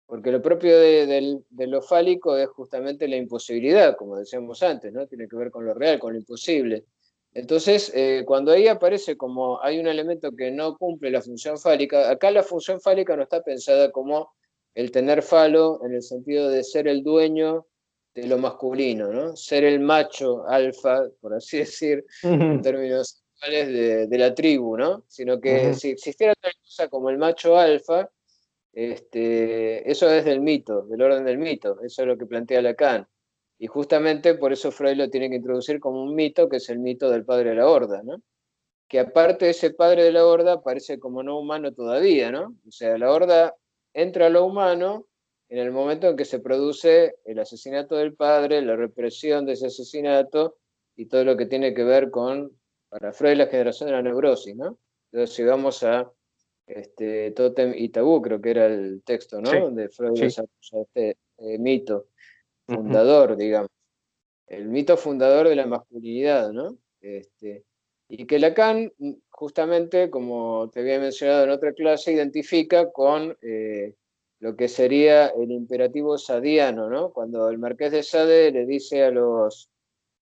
Porque lo propio de lo fálico es justamente la imposibilidad, como decíamos antes, ¿no? Tiene que ver con lo real, con lo imposible. Entonces, cuando ahí aparece como hay un elemento que no cumple la función fálica, acá la función fálica no está pensada como el tener falo en el sentido de ser el dueño de lo masculino, ¿no? Ser el macho alfa, por así decir, en ujú, términos actuales de la tribu, ¿no? Sino que ujú, si existiera tal cosa como el macho alfa, eso es del mito, del orden del mito, eso es lo que plantea Lacan. Y justamente por eso Freud lo tiene que introducir como un mito, que es el mito del padre de la horda, ¿no? Que aparte ese padre de la horda parece como no humano todavía, ¿no? O sea, la horda entra a lo humano en el momento en que se produce el asesinato del padre, la represión de ese asesinato y todo lo que tiene que ver con, para Freud, la generación de la neurosis, ¿no? Entonces, si vamos a Tótem y Tabú, creo que era el texto, ¿no? sí, Donde Freud sí. desarrolla este mito Ujú, fundador, digamos, el mito fundador de la masculinidad, ¿no? Y que Lacan, justamente, como te había mencionado en otra clase, identifica con lo que sería el imperativo sadiano, ¿no? Cuando el marqués de Sade le dice a los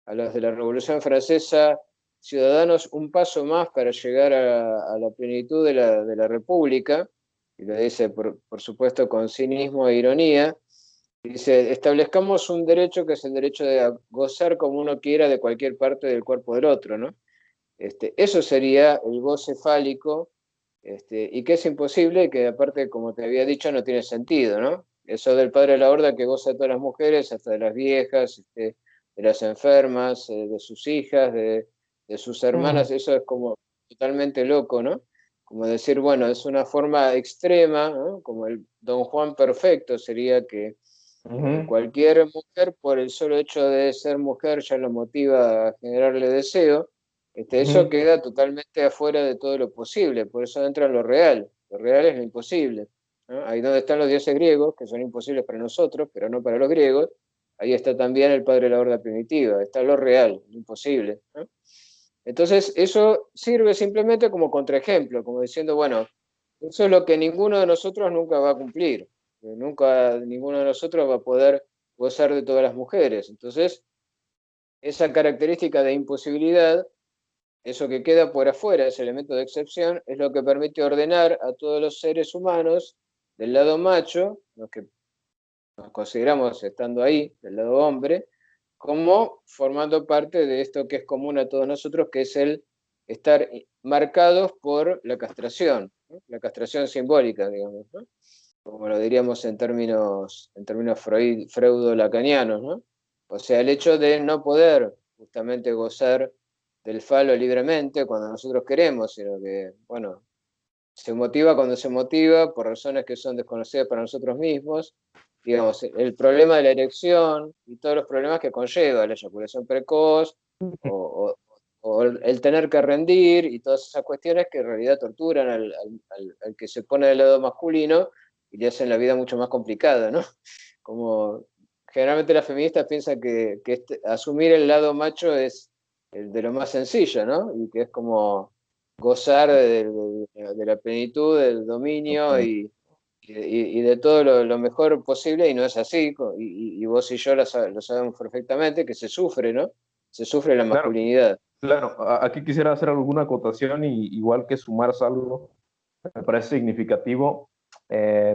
de la Revolución Francesa, ciudadanos, un paso más para llegar a la plenitud de la República, y lo dice, por supuesto, con cinismo e ironía. Dice, establezcamos un derecho que es el derecho de gozar como uno quiera de cualquier parte del cuerpo del otro, ¿no? Eso sería el goce fálico, y que es imposible, y que aparte, como te había dicho, no tiene sentido, ¿no? Eso del padre de la horda que goza de todas las mujeres, hasta de las viejas, de las enfermas, de sus hijas, de sus hermanas, ujú, eso es como totalmente loco, ¿no? Como decir, bueno, es una forma extrema, ¿no? Como el Don Juan perfecto sería que ujú, cualquier mujer, por el solo hecho de ser mujer, ya lo motiva a generarle deseo. Eso ujú, queda totalmente afuera de todo lo posible, por eso entra lo real es lo imposible, ¿no? Ahí donde están los dioses griegos, que son imposibles para nosotros, pero no para los griegos, ahí está también el padre de la horda primitiva, está lo real, lo imposible, ¿no? Entonces, eso sirve simplemente como contraejemplo, como diciendo, bueno, eso es lo que ninguno de nosotros nunca va a cumplir, nunca ninguno de nosotros va a poder gozar de todas las mujeres. Entonces, esa característica de imposibilidad, eso que queda por afuera, ese elemento de excepción, es lo que permite ordenar a todos los seres humanos del lado macho, los que nos consideramos estando ahí, del lado hombre, como formando parte de esto que es común a todos nosotros, que es el estar marcados por la castración, ¿no? La castración simbólica, digamos, ¿no? Como lo diríamos en términos freudo-lacanianos, ¿no? O sea, el hecho de no poder justamente gozar del falo libremente cuando nosotros queremos, sino que, bueno, se motiva cuando se motiva por razones que son desconocidas para nosotros mismos. Digamos, el problema de la erección y todos los problemas que conlleva la eyaculación precoz o, o el tener que rendir y todas esas cuestiones que en realidad torturan al que se pone del lado masculino y le hacen la vida mucho más complicada, ¿no? Como generalmente las feministas piensan que asumir el lado macho es el de lo más sencillo, ¿no? Y que es como gozar de la plenitud, del dominio Ok. y de todo lo mejor posible, y no es así, y vos y yo lo sabemos perfectamente, que se sufre, ¿no? Se sufre la Claro, masculinidad. claro. Aquí quisiera hacer alguna acotación y igual que sumar algo, me parece significativo.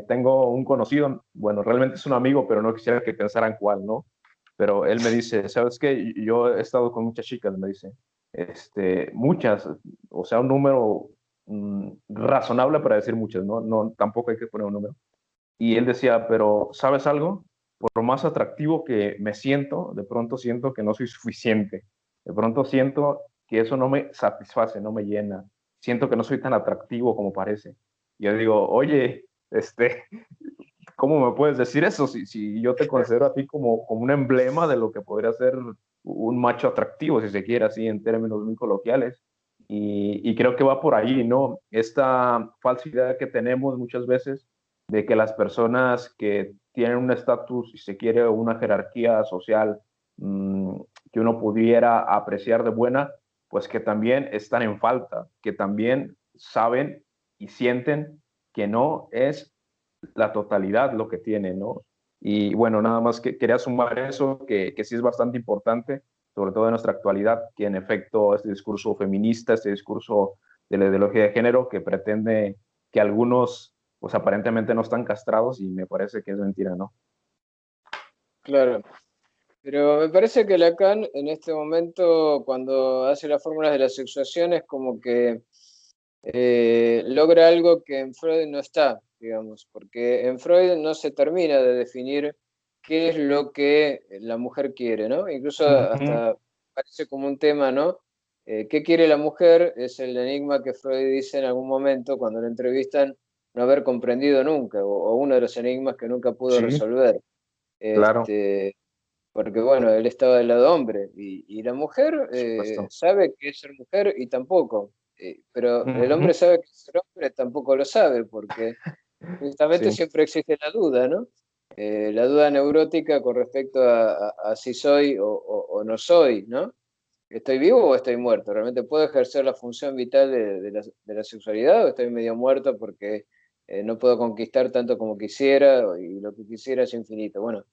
Tengo un conocido, bueno, realmente es un amigo, pero no quisiera que pensaran cuál, ¿no? Pero él me dice, ¿sabes qué? Yo he estado con muchas chicas, me dice, muchas, o sea, un número razonable para decir muchas, ¿no? No, tampoco hay que poner un número. Y él decía, pero ¿sabes algo? Por más atractivo que me siento, de pronto siento que no soy suficiente. De pronto siento que eso no me satisface, no me llena. Siento que no soy tan atractivo como parece. Y yo digo, oye, ¿cómo me puedes decir eso si yo te considero a ti como un emblema de lo que podría ser un macho atractivo, si se quiere, así en términos muy coloquiales? Y creo que va por ahí, ¿no? Esta falsa idea que tenemos muchas veces de que las personas que tienen un estatus, si se quiere, una jerarquía social mmm, que uno pudiera apreciar de buena, pues que también están en falta, que también saben y sienten que no es la totalidad lo que tiene, ¿no? Y bueno, nada más que quería sumar eso, que sí es bastante importante, sobre todo en nuestra actualidad, que en efecto este discurso feminista, este discurso de la ideología de género que pretende que algunos, pues aparentemente no están castrados y me parece que es mentira, ¿no? Claro. Pero me parece que Lacan en este momento, cuando hace las fórmulas de la sexuación, es como que logra algo que en Freud no está, digamos, porque en Freud no se termina de definir qué es lo que la mujer quiere, ¿no? Incluso Uh -huh. hasta parece como un tema, ¿no? ¿Qué quiere la mujer? Es el enigma que Freud dice en algún momento cuando lo entrevistan no haber comprendido nunca, o uno de los enigmas que nunca pudo Sí, resolver. claro, Este, porque bueno, él estaba del lado hombre y la mujer por supuesto. sabe que es ser mujer y tampoco, pero Uh el -huh. hombre sabe que es ser hombre tampoco lo sabe porque justamente Sí, siempre existe la duda, ¿no? La duda neurótica con respecto a si soy o no soy, ¿no? ¿Estoy vivo o estoy muerto? ¿Realmente puedo ejercer la función vital de la sexualidad o estoy medio muerto porque no puedo conquistar tanto como quisiera y lo que quisiera es infinito? Bueno,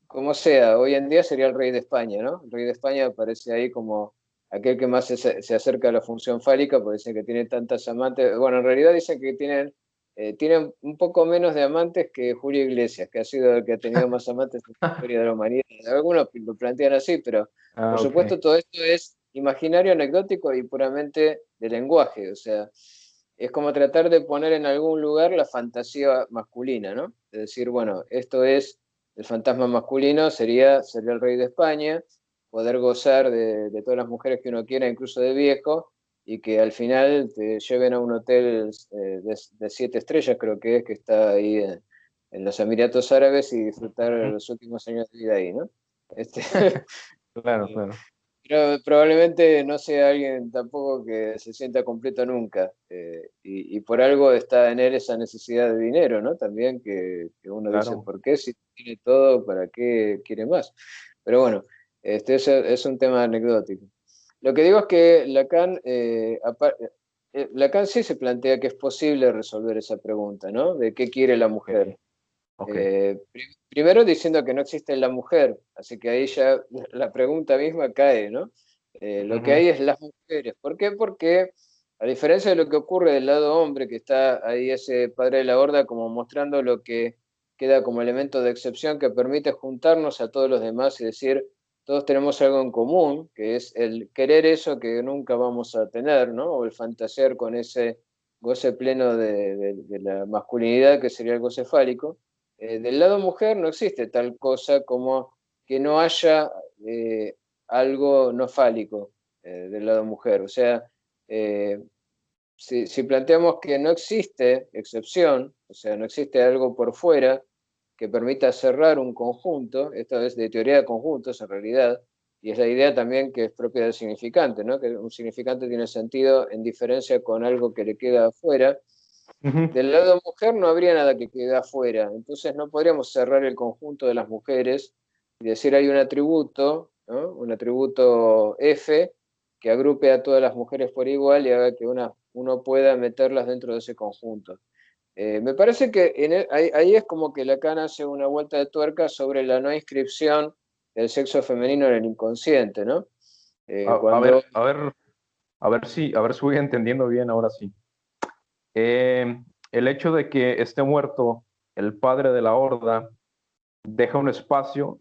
como sea, hoy en día sería el rey de España, ¿no? El rey de España aparece ahí como aquel que más se acerca a la función fálica, porque dicen que tiene tantas amantes. Bueno, en realidad dicen que tienen un poco menos de amantes que Julio Iglesias, que ha sido el que ha tenido más amantes en la historia de la humanidad. Algunos lo plantean así, pero por ah, ok. supuesto todo esto es imaginario, anecdótico y puramente de lenguaje. O sea, es como tratar de poner en algún lugar la fantasía masculina, ¿no? Es decir, bueno, esto es el fantasma masculino, sería el rey de España, poder gozar de todas las mujeres que uno quiera, incluso de viejo, y que al final te lleven a un hotel de 7 estrellas, creo que está ahí en los Emiratos Árabes y disfrutar Ujú. los últimos años de vida ahí, ¿no? Este, Claro, claro. pero probablemente no sea alguien tampoco que se sienta completo nunca, y por algo está en él esa necesidad de dinero, ¿no? También que uno dice, Claro. ¿por qué si tiene todo, para qué quiere más? Pero bueno, es un tema anecdótico. Lo que digo es que Lacan sí se plantea que es posible resolver esa pregunta, ¿no? De qué quiere la Ok, mujer. ok. Primero diciendo que no existe la mujer, así que ahí ya la pregunta misma cae, ¿no? Lo que Ujú. hay es las mujeres. ¿Por qué? Porque a diferencia de lo que ocurre del lado hombre, que está ahí ese padre de la horda como mostrando lo que queda como elemento de excepción que permite juntarnos a todos los demás y decir, todos tenemos algo en común, que es el querer eso que nunca vamos a tener, ¿no? O el fantasear con ese goce pleno de la masculinidad, que sería el goce fálico. Del lado mujer no existe tal cosa como que no haya algo no fálico del lado mujer. O sea, eh, si planteamos que no existe excepción, o sea, no existe algo por fuera que permita cerrar un conjunto, esto es de teoría de conjuntos en realidad, y es la idea también que es propia del significante, ¿no? Que un significante tiene sentido en diferencia con algo que le queda afuera. Ujú. Del lado mujer no habría nada que quede afuera, entonces no podríamos cerrar el conjunto de las mujeres y decir hay un atributo, ¿no? Un atributo F, que agrupe a todas las mujeres por igual y haga que uno pueda meterlas dentro de ese conjunto. Me parece que ahí es como que Lacan hace una vuelta de tuerca sobre la no inscripción del sexo femenino en el inconsciente, ¿no? A Cuando ver, a ver, a ver si voy entendiendo bien ahora sí. El hecho de que esté muerto el padre de la horda deja un espacio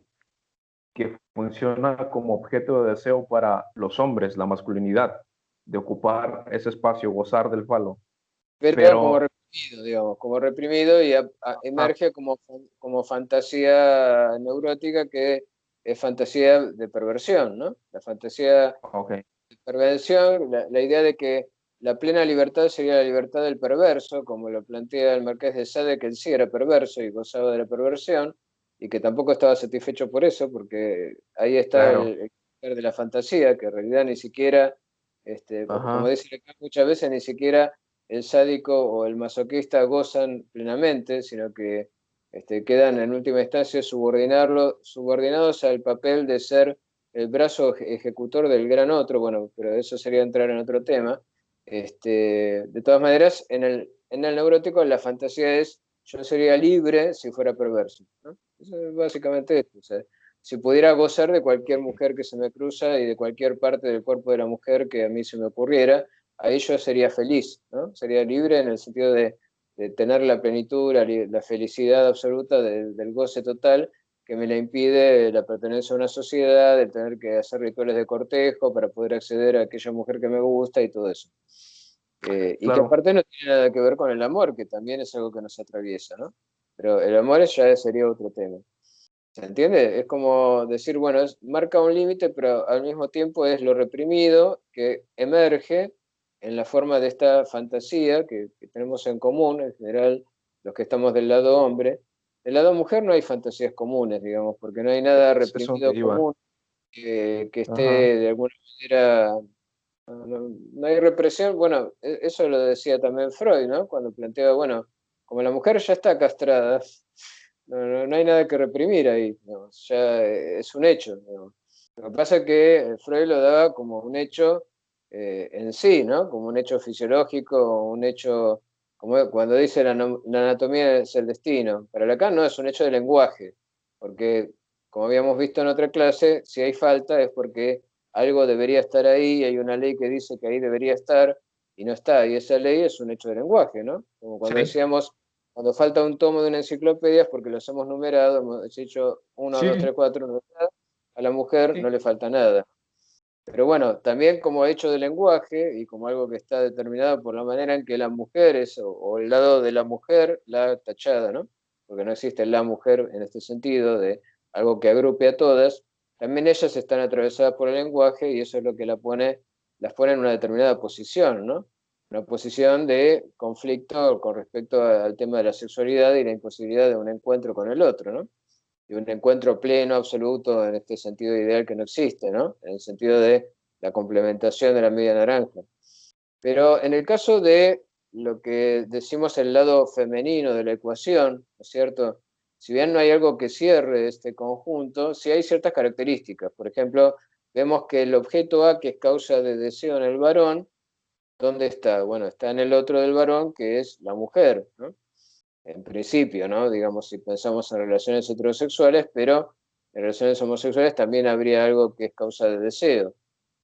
que funciona como objeto de deseo para los hombres, la masculinidad, de ocupar ese espacio, gozar del falo. pero como Pero, reprimido, digamos, como reprimido y ah, emerge como fantasía neurótica que es fantasía de perversión, ¿no? La fantasía ok, de perversión, la idea de que la plena libertad sería la libertad del perverso, como lo plantea el Marqués de Sade, que él sí era perverso y gozaba de la perversión, y que tampoco estaba satisfecho por eso, porque ahí está claro, el poder de la fantasía, que en realidad ni siquiera, como ajá, dice Lacan muchas veces, ni siquiera el sádico o el masoquista gozan plenamente, sino que quedan en última instancia subordinados al papel de ser el brazo ejecutor del gran otro, bueno, pero eso sería entrar en otro tema. De todas maneras, en el neurótico la fantasía es yo sería libre si fuera perverso, ¿no? Eso es básicamente esto. O sea, si pudiera gozar de cualquier mujer que se me cruza y de cualquier parte del cuerpo de la mujer que a mí se me ocurriera, ahí yo sería feliz, ¿no? Sería libre en el sentido de tener la plenitud, la felicidad absoluta del goce total, que me la impide la pertenencia a una sociedad, el tener que hacer rituales de cortejo para poder acceder a aquella mujer que me gusta y todo eso. Y que claro, aparte no tiene nada que ver con el amor, que también es algo que nos atraviesa, ¿no? Pero el amor ya sería otro tema. ¿Se entiende? Es como decir, bueno, marca un límite, pero al mismo tiempo es lo reprimido que emerge en la forma de esta fantasía que tenemos en común, en general, los que estamos del lado hombre. Del lado mujer no hay fantasías comunes, digamos, porque no hay nada es eso donde reprimido iba, común que esté ajá, de alguna manera. No hay represión. Bueno, eso lo decía también Freud, ¿no? Cuando planteaba, bueno, como la mujer ya está castrada, no hay nada que reprimir ahí, digamos, ya es un hecho, digamos. Lo que pasa es que Freud lo daba como un hecho en sí, ¿no? Como un hecho fisiológico, un hecho, como cuando dice la anatomía es el destino. Para Lacan no es un hecho de lenguaje, porque como habíamos visto en otra clase, si hay falta es porque algo debería estar ahí, hay una ley que dice que ahí debería estar y no está, y esa ley es un hecho de lenguaje, ¿no? Como cuando sí, decíamos, cuando falta un tomo de una enciclopedia es porque los hemos numerado, hemos dicho uno, 2, sí, 3, 4, no, a la mujer sí, no le falta nada. Pero bueno, también como hecho de lenguaje y como algo que está determinado por la manera en que las mujeres o el lado de la mujer la tachada, ¿no? Porque no existe la mujer en este sentido de algo que agrupe a todas, también ellas están atravesadas por el lenguaje y eso es lo que las pone en una determinada posición, ¿no? Una posición de conflicto con respecto al tema de la sexualidad y la imposibilidad de un encuentro con el otro, ¿no? De un encuentro pleno, absoluto, en este sentido ideal que no existe, ¿no? En el sentido de la complementación de la media naranja. Pero en el caso de lo que decimos el lado femenino de la ecuación, ¿no es cierto? Si bien no hay algo que cierre este conjunto, sí hay ciertas características. Por ejemplo, vemos que el objeto A, que es causa de deseo en el varón, ¿dónde está? Bueno, está en el otro del varón, que es la mujer, ¿no? En principio, ¿no? Digamos, si pensamos en relaciones heterosexuales, pero en relaciones homosexuales también habría algo que es causa de deseo.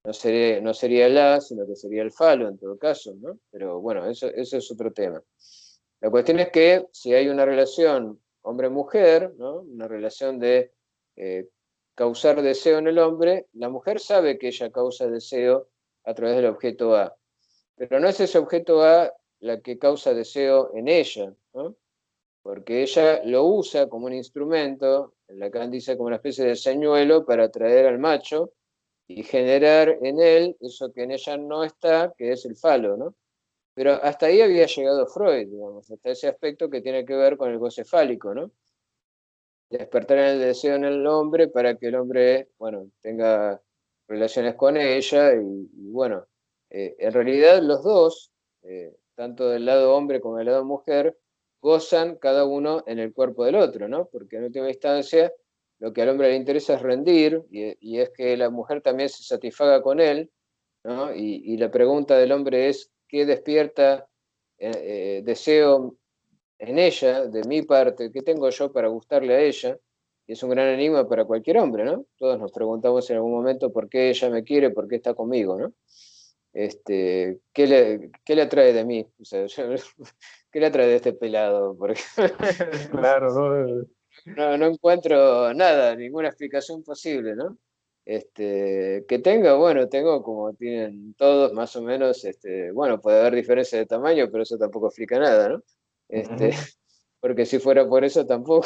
No sería el A, sino que sería el falo en todo caso, ¿no? Pero bueno, eso es otro tema. La cuestión es que si hay una relación hombre-mujer, ¿no? Una relación de eh, causar deseo en el hombre, la mujer sabe que ella causa deseo a través del objeto A, pero no es ese objeto A la que causa deseo en ella, ¿no? Porque ella lo usa como un instrumento, Lacan dice como una especie de señuelo para atraer al macho y generar en él eso que en ella no está, que es el falo, ¿no? Pero hasta ahí había llegado Freud, digamos, hasta ese aspecto que tiene que ver con el goce fálico, ¿no? Despertar el deseo en el hombre para que el hombre, bueno, tenga relaciones con ella y bueno, en realidad los dos, tanto del lado hombre como del lado mujer, gozan cada uno en el cuerpo del otro, ¿no? Porque en última instancia lo que al hombre le interesa es rendir y es que la mujer también se satisfaga con él ¿no? Y la pregunta del hombre es, ¿qué despierta deseo en ella, de mi parte? ¿Qué tengo yo para gustarle a ella? Y es un gran enigma para cualquier hombre, ¿no? Todos nos preguntamos en algún momento por qué ella me quiere, por qué está conmigo, ¿no? ¿Qué le atrae de mí? O sea, ¿qué le atrae de este pelado? Porque Claro, ¿no? no encuentro nada, ninguna explicación posible, ¿no? Que tenga, bueno, tengo como tienen todos, más o menos, bueno, puede haber diferencias de tamaño, pero eso tampoco explica nada, ¿no? Este, Ujú, porque si fuera por eso tampoco.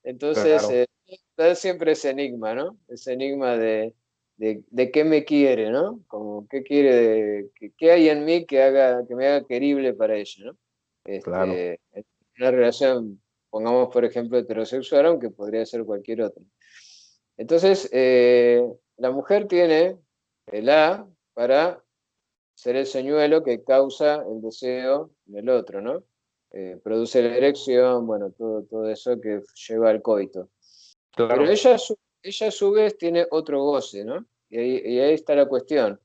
Entonces, claro, está siempre ese enigma, ¿no? Ese enigma de qué me quiere, ¿no? Como qué quiere, qué hay en mí que haga, que me haga querible para ella, ¿no? claro. En una relación, pongamos por ejemplo heterosexual, aunque podría ser cualquier otra. Entonces, la mujer tiene el A para ser el señuelo que causa el deseo del otro, ¿no? Produce la erección, bueno, todo eso que lleva al coito. Pero Claro. ella a su vez tiene otro goce, ¿no? Y ahí está la cuestión,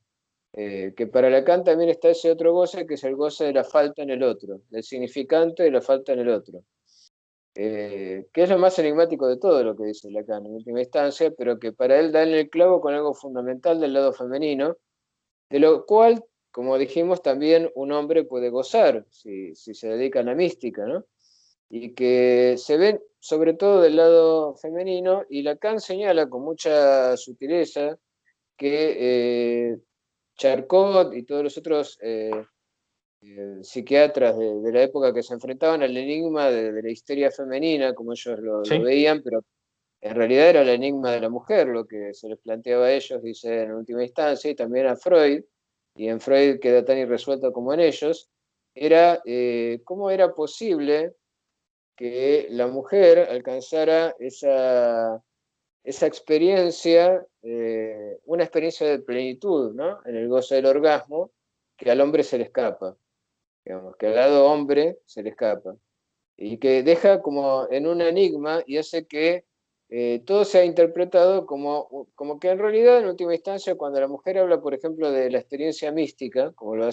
que para Lacan también está ese otro goce, que es el goce de la falta en el otro, del significante de la falta en el otro, que es lo más enigmático de todo lo que dice Lacan en última instancia, pero que para él da en el clavo con algo fundamental del lado femenino, de lo cual, como dijimos, también un hombre puede gozar si se dedica a la mística, ¿no? Y que se ven sobre todo del lado femenino, y Lacan señala con mucha sutileza que Charcot y todos los otros psiquiatras de la época que se enfrentaban al enigma de la histeria femenina, como ellos lo Sí. veían, pero en realidad era el enigma de la mujer lo que se les planteaba a ellos, dice en última instancia, y también a Freud, y en Freud queda tan irresuelto como en ellos, era cómo era posible que la mujer alcanzara esa experiencia, una experiencia de plenitud, ¿no? En el goce del orgasmo, que al hombre se le escapa, digamos, que al lado hombre se le escapa, y que deja como en un enigma y hace que todo sea interpretado como que en realidad, en última instancia, cuando la mujer habla, por ejemplo, de la experiencia mística, como lo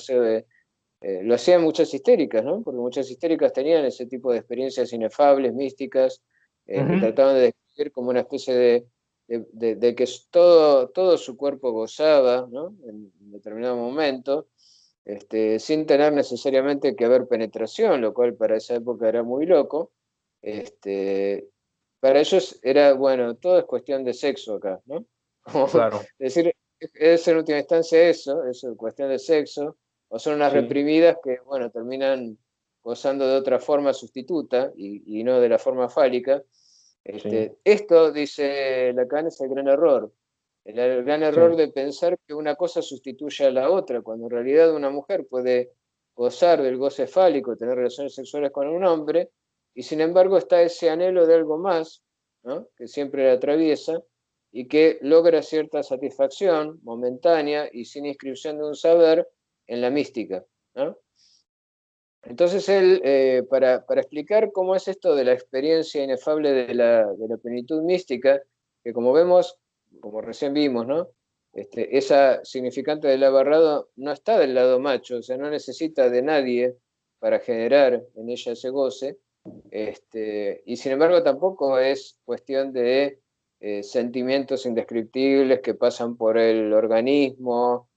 hacían muchas histéricas, ¿no? Porque muchas histéricas tenían ese tipo de experiencias inefables, místicas, que Ujú, trataban de describir como una especie de que todo su cuerpo gozaba, ¿no? En determinado momento, sin tener necesariamente que haber penetración, lo cual para esa época era muy loco. Este, para ellos era, bueno, todo es cuestión de sexo acá, ¿no? Como claro. decir, es en última instancia eso, es cuestión de sexo, o son unas Sí, reprimidas que, bueno, terminan gozando de otra forma sustituta y no de la forma fálica. sí, Esto, dice Lacan, es el gran error. El gran error sí. de pensar que una cosa sustituye a la otra, cuando en realidad una mujer puede gozar del goce fálico, tener relaciones sexuales con un hombre, y sin embargo está ese anhelo de algo más, ¿no? Que siempre la atraviesa y que logra cierta satisfacción momentánea y sin inscripción de un saber en la mística, ¿no? Entonces él, para explicar cómo es esto de la experiencia inefable de la plenitud mística, que como vemos, como recién vimos, ¿no? Esa significante del abarrado no está del lado macho, o sea, no necesita de nadie para generar en ella ese goce, y sin embargo tampoco es cuestión de sentimientos indescriptibles que pasan por el organismo,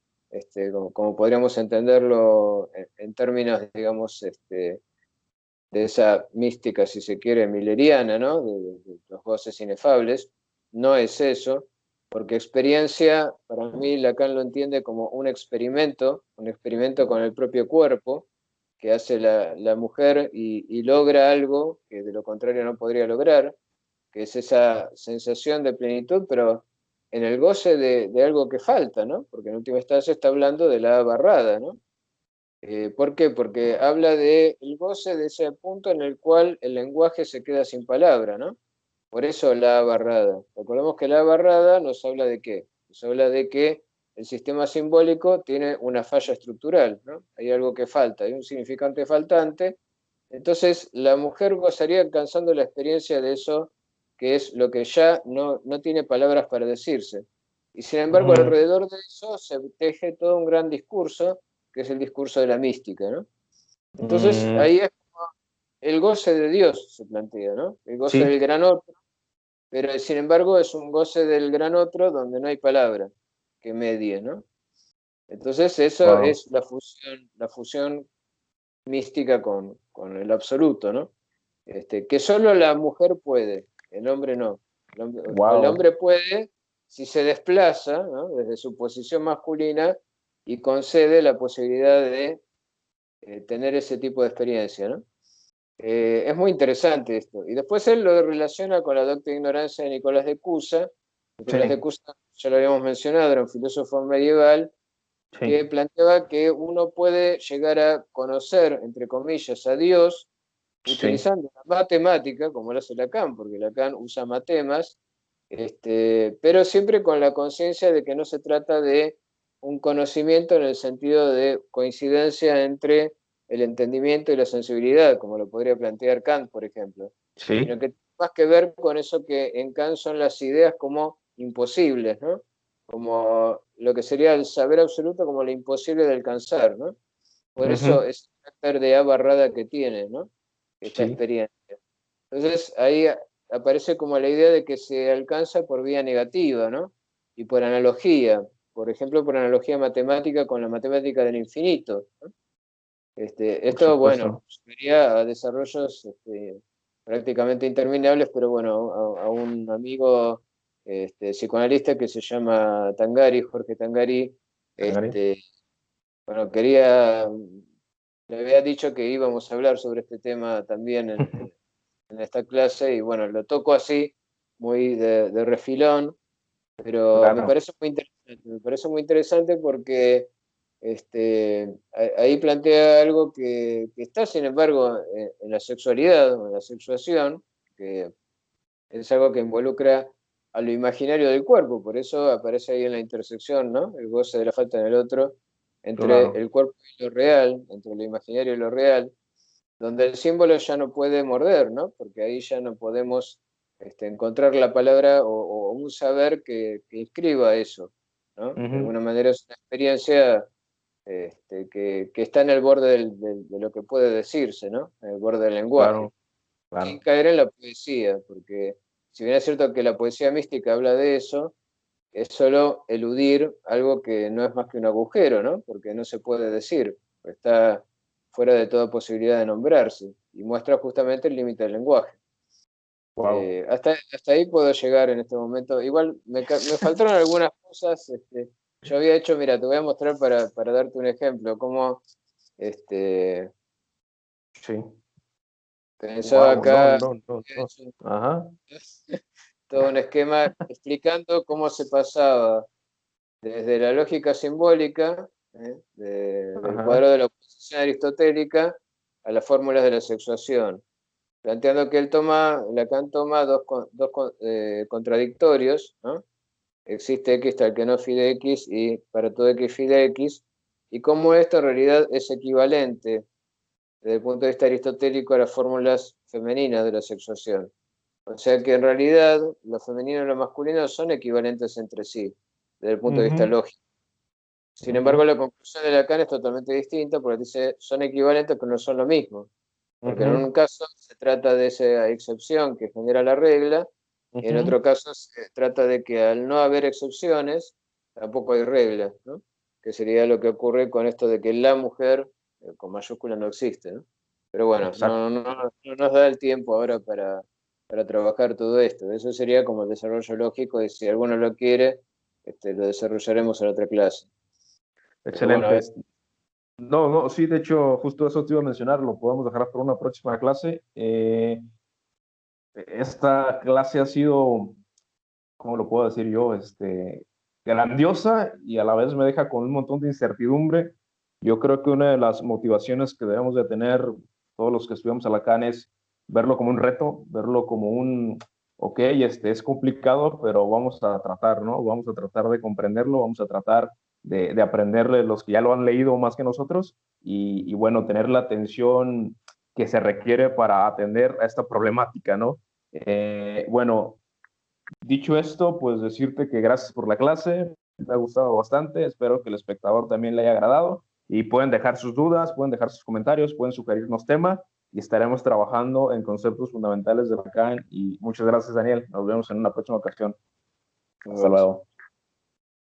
como podríamos entenderlo en términos, digamos, de esa mística, si se quiere, milleriana, ¿no? De los goces inefables. No es eso, porque experiencia, para mí Lacan lo entiende como un experimento con el propio cuerpo que hace la mujer y logra algo que de lo contrario no podría lograr, que es esa sensación de plenitud, pero en el goce de algo que falta, ¿no? Porque en última instancia está hablando de la barrada, ¿no? ¿Por qué? Porque habla del goce de ese punto en el cual el lenguaje se queda sin palabra, ¿no? Por eso la barrada. Recordemos que la barrada nos habla de qué? Nos habla de que el sistema simbólico tiene una falla estructural, ¿no? Hay algo que falta, hay un significante faltante. Entonces, la mujer gozaría alcanzando la experiencia de eso, que es lo que ya no tiene palabras para decirse. Y sin embargo, alrededor de eso se teje todo un gran discurso, que es el discurso de la mística, ¿no? Entonces, ahí es como el goce de Dios se plantea, ¿no? El goce Sí, del gran otro, pero sin embargo es un goce del gran otro donde no hay palabra que medie, ¿no? Entonces, eso wow, es la fusión mística con el absoluto, ¿no? Que solo la mujer puede, el hombre no. El wow. hombre puede si se desplaza, ¿no?, desde su posición masculina y concede la posibilidad de tener ese tipo de experiencia, ¿no? Es muy interesante esto. Y después él lo relaciona con la docta ignorancia de Nicolás de Cusa. Sí, Nicolás de Cusa, ya lo habíamos mencionado, era un filósofo medieval que sí, planteaba que uno puede llegar a conocer, entre comillas, a Dios sí. utilizando la matemática, como lo hace Lacan, porque Lacan usa matemas, pero siempre con la conciencia de que no se trata de un conocimiento en el sentido de coincidencia entre el entendimiento y la sensibilidad, como lo podría plantear Kant, por ejemplo, sino Sí, que tiene más que ver con eso que en Kant son las ideas como imposibles, ¿no? Como lo que sería el saber absoluto como lo imposible de alcanzar, ¿no? Por eso ujú, ese carácter de A barrada que tiene, ¿no? Esta sí, experiencia. Entonces ahí aparece como la idea de que se alcanza por vía negativa, ¿no? Y por analogía, por ejemplo, por analogía matemática con la matemática del infinito, ¿no? por Esto, bueno, supuesto. sería a desarrollos prácticamente interminables, pero bueno, a un amigo psicoanalista que se llama Tangari, Jorge Tangari, Gary. este, bueno, le había dicho que íbamos a hablar sobre este tema también en esta clase y bueno, lo toco así, muy de refilón, pero Claro. me parece muy interesante porque ahí plantea algo que está, sin embargo, en la sexualidad o en la sexuación, que es algo que involucra a lo imaginario del cuerpo, por eso aparece ahí en la intersección, ¿no? El goce de la falta en el otro, entre Claro. el cuerpo y lo real, entre lo imaginario y lo real, donde el símbolo ya no puede morder, ¿no? Porque ahí ya no podemos encontrar la palabra o un saber que inscriba eso, ¿no? De Ujú, alguna manera es una experiencia que está en el borde de lo que puede decirse, ¿no? En el borde del lenguaje, claro, sin claro. caer en la poesía, porque si bien es cierto que la poesía mística habla de eso, es solo eludir algo que no es más que un agujero, ¿no? Porque no se puede decir, está fuera de toda posibilidad de nombrarse y muestra justamente el límite del lenguaje. Wow. Hasta ahí puedo llegar en este momento. Igual me faltaron algunas cosas. Yo había hecho, mira, te voy a mostrar para darte un ejemplo, cómo este, Sí. pensaba Wow. No, acá, no, no, había no. hecho Ajá. todo un esquema explicando cómo se pasaba desde la lógica simbólica, del Ajá. cuadro de la oposición aristotélica, a las fórmulas de la sexuación, planteando que Lacan toma dos contradictorios, ¿no? Existe X tal que no phi de X y para todo X phi de X, y cómo esto en realidad es equivalente desde el punto de vista aristotélico a las fórmulas femeninas de la sexuación. O sea que en realidad lo femenino y lo masculino son equivalentes entre sí, desde el punto de vista Ujú, lógico. Sin embargo, ujú, la conclusión de Lacan es totalmente distinta porque dice son equivalentes pero no son lo mismo. Porque en un ujú, caso se trata de esa excepción que genera la regla, y en ujú. otro caso se trata de que al no haber excepciones, tampoco hay reglas, ¿no? Que sería lo que ocurre con esto de que la mujer, con mayúscula, no existe, ¿no? Pero bueno, Exacto. no nos da el tiempo ahora para trabajar todo esto. Eso sería como el desarrollo lógico, y si alguno lo quiere, lo desarrollaremos en otra clase. Pero bueno, Excelente. No, no, sí, de hecho, justo eso te iba a mencionar, lo podemos dejar para una próxima clase. Esta clase ha sido, ¿cómo lo puedo decir yo? Grandiosa y a la vez me deja con un montón de incertidumbre. Yo creo que una de las motivaciones que debemos de tener todos los que estudiamos a Lacan es verlo como un reto, verlo como ok, es complicado, pero vamos a tratar, ¿no? Vamos a tratar de comprenderlo, vamos a tratar de aprenderle los que ya lo han leído más que nosotros y bueno, tener la atención que se requiere para atender a esta problemática, ¿no? Bueno, Dicho esto, pues decirte que gracias por la clase, me ha gustado bastante, espero que el espectador también le haya agradado y pueden dejar sus dudas, pueden dejar sus comentarios, pueden sugerirnos tema y estaremos trabajando en conceptos fundamentales de Lacan y muchas gracias Daniel, nos vemos en una próxima ocasión. Nos Hasta vemos. luego.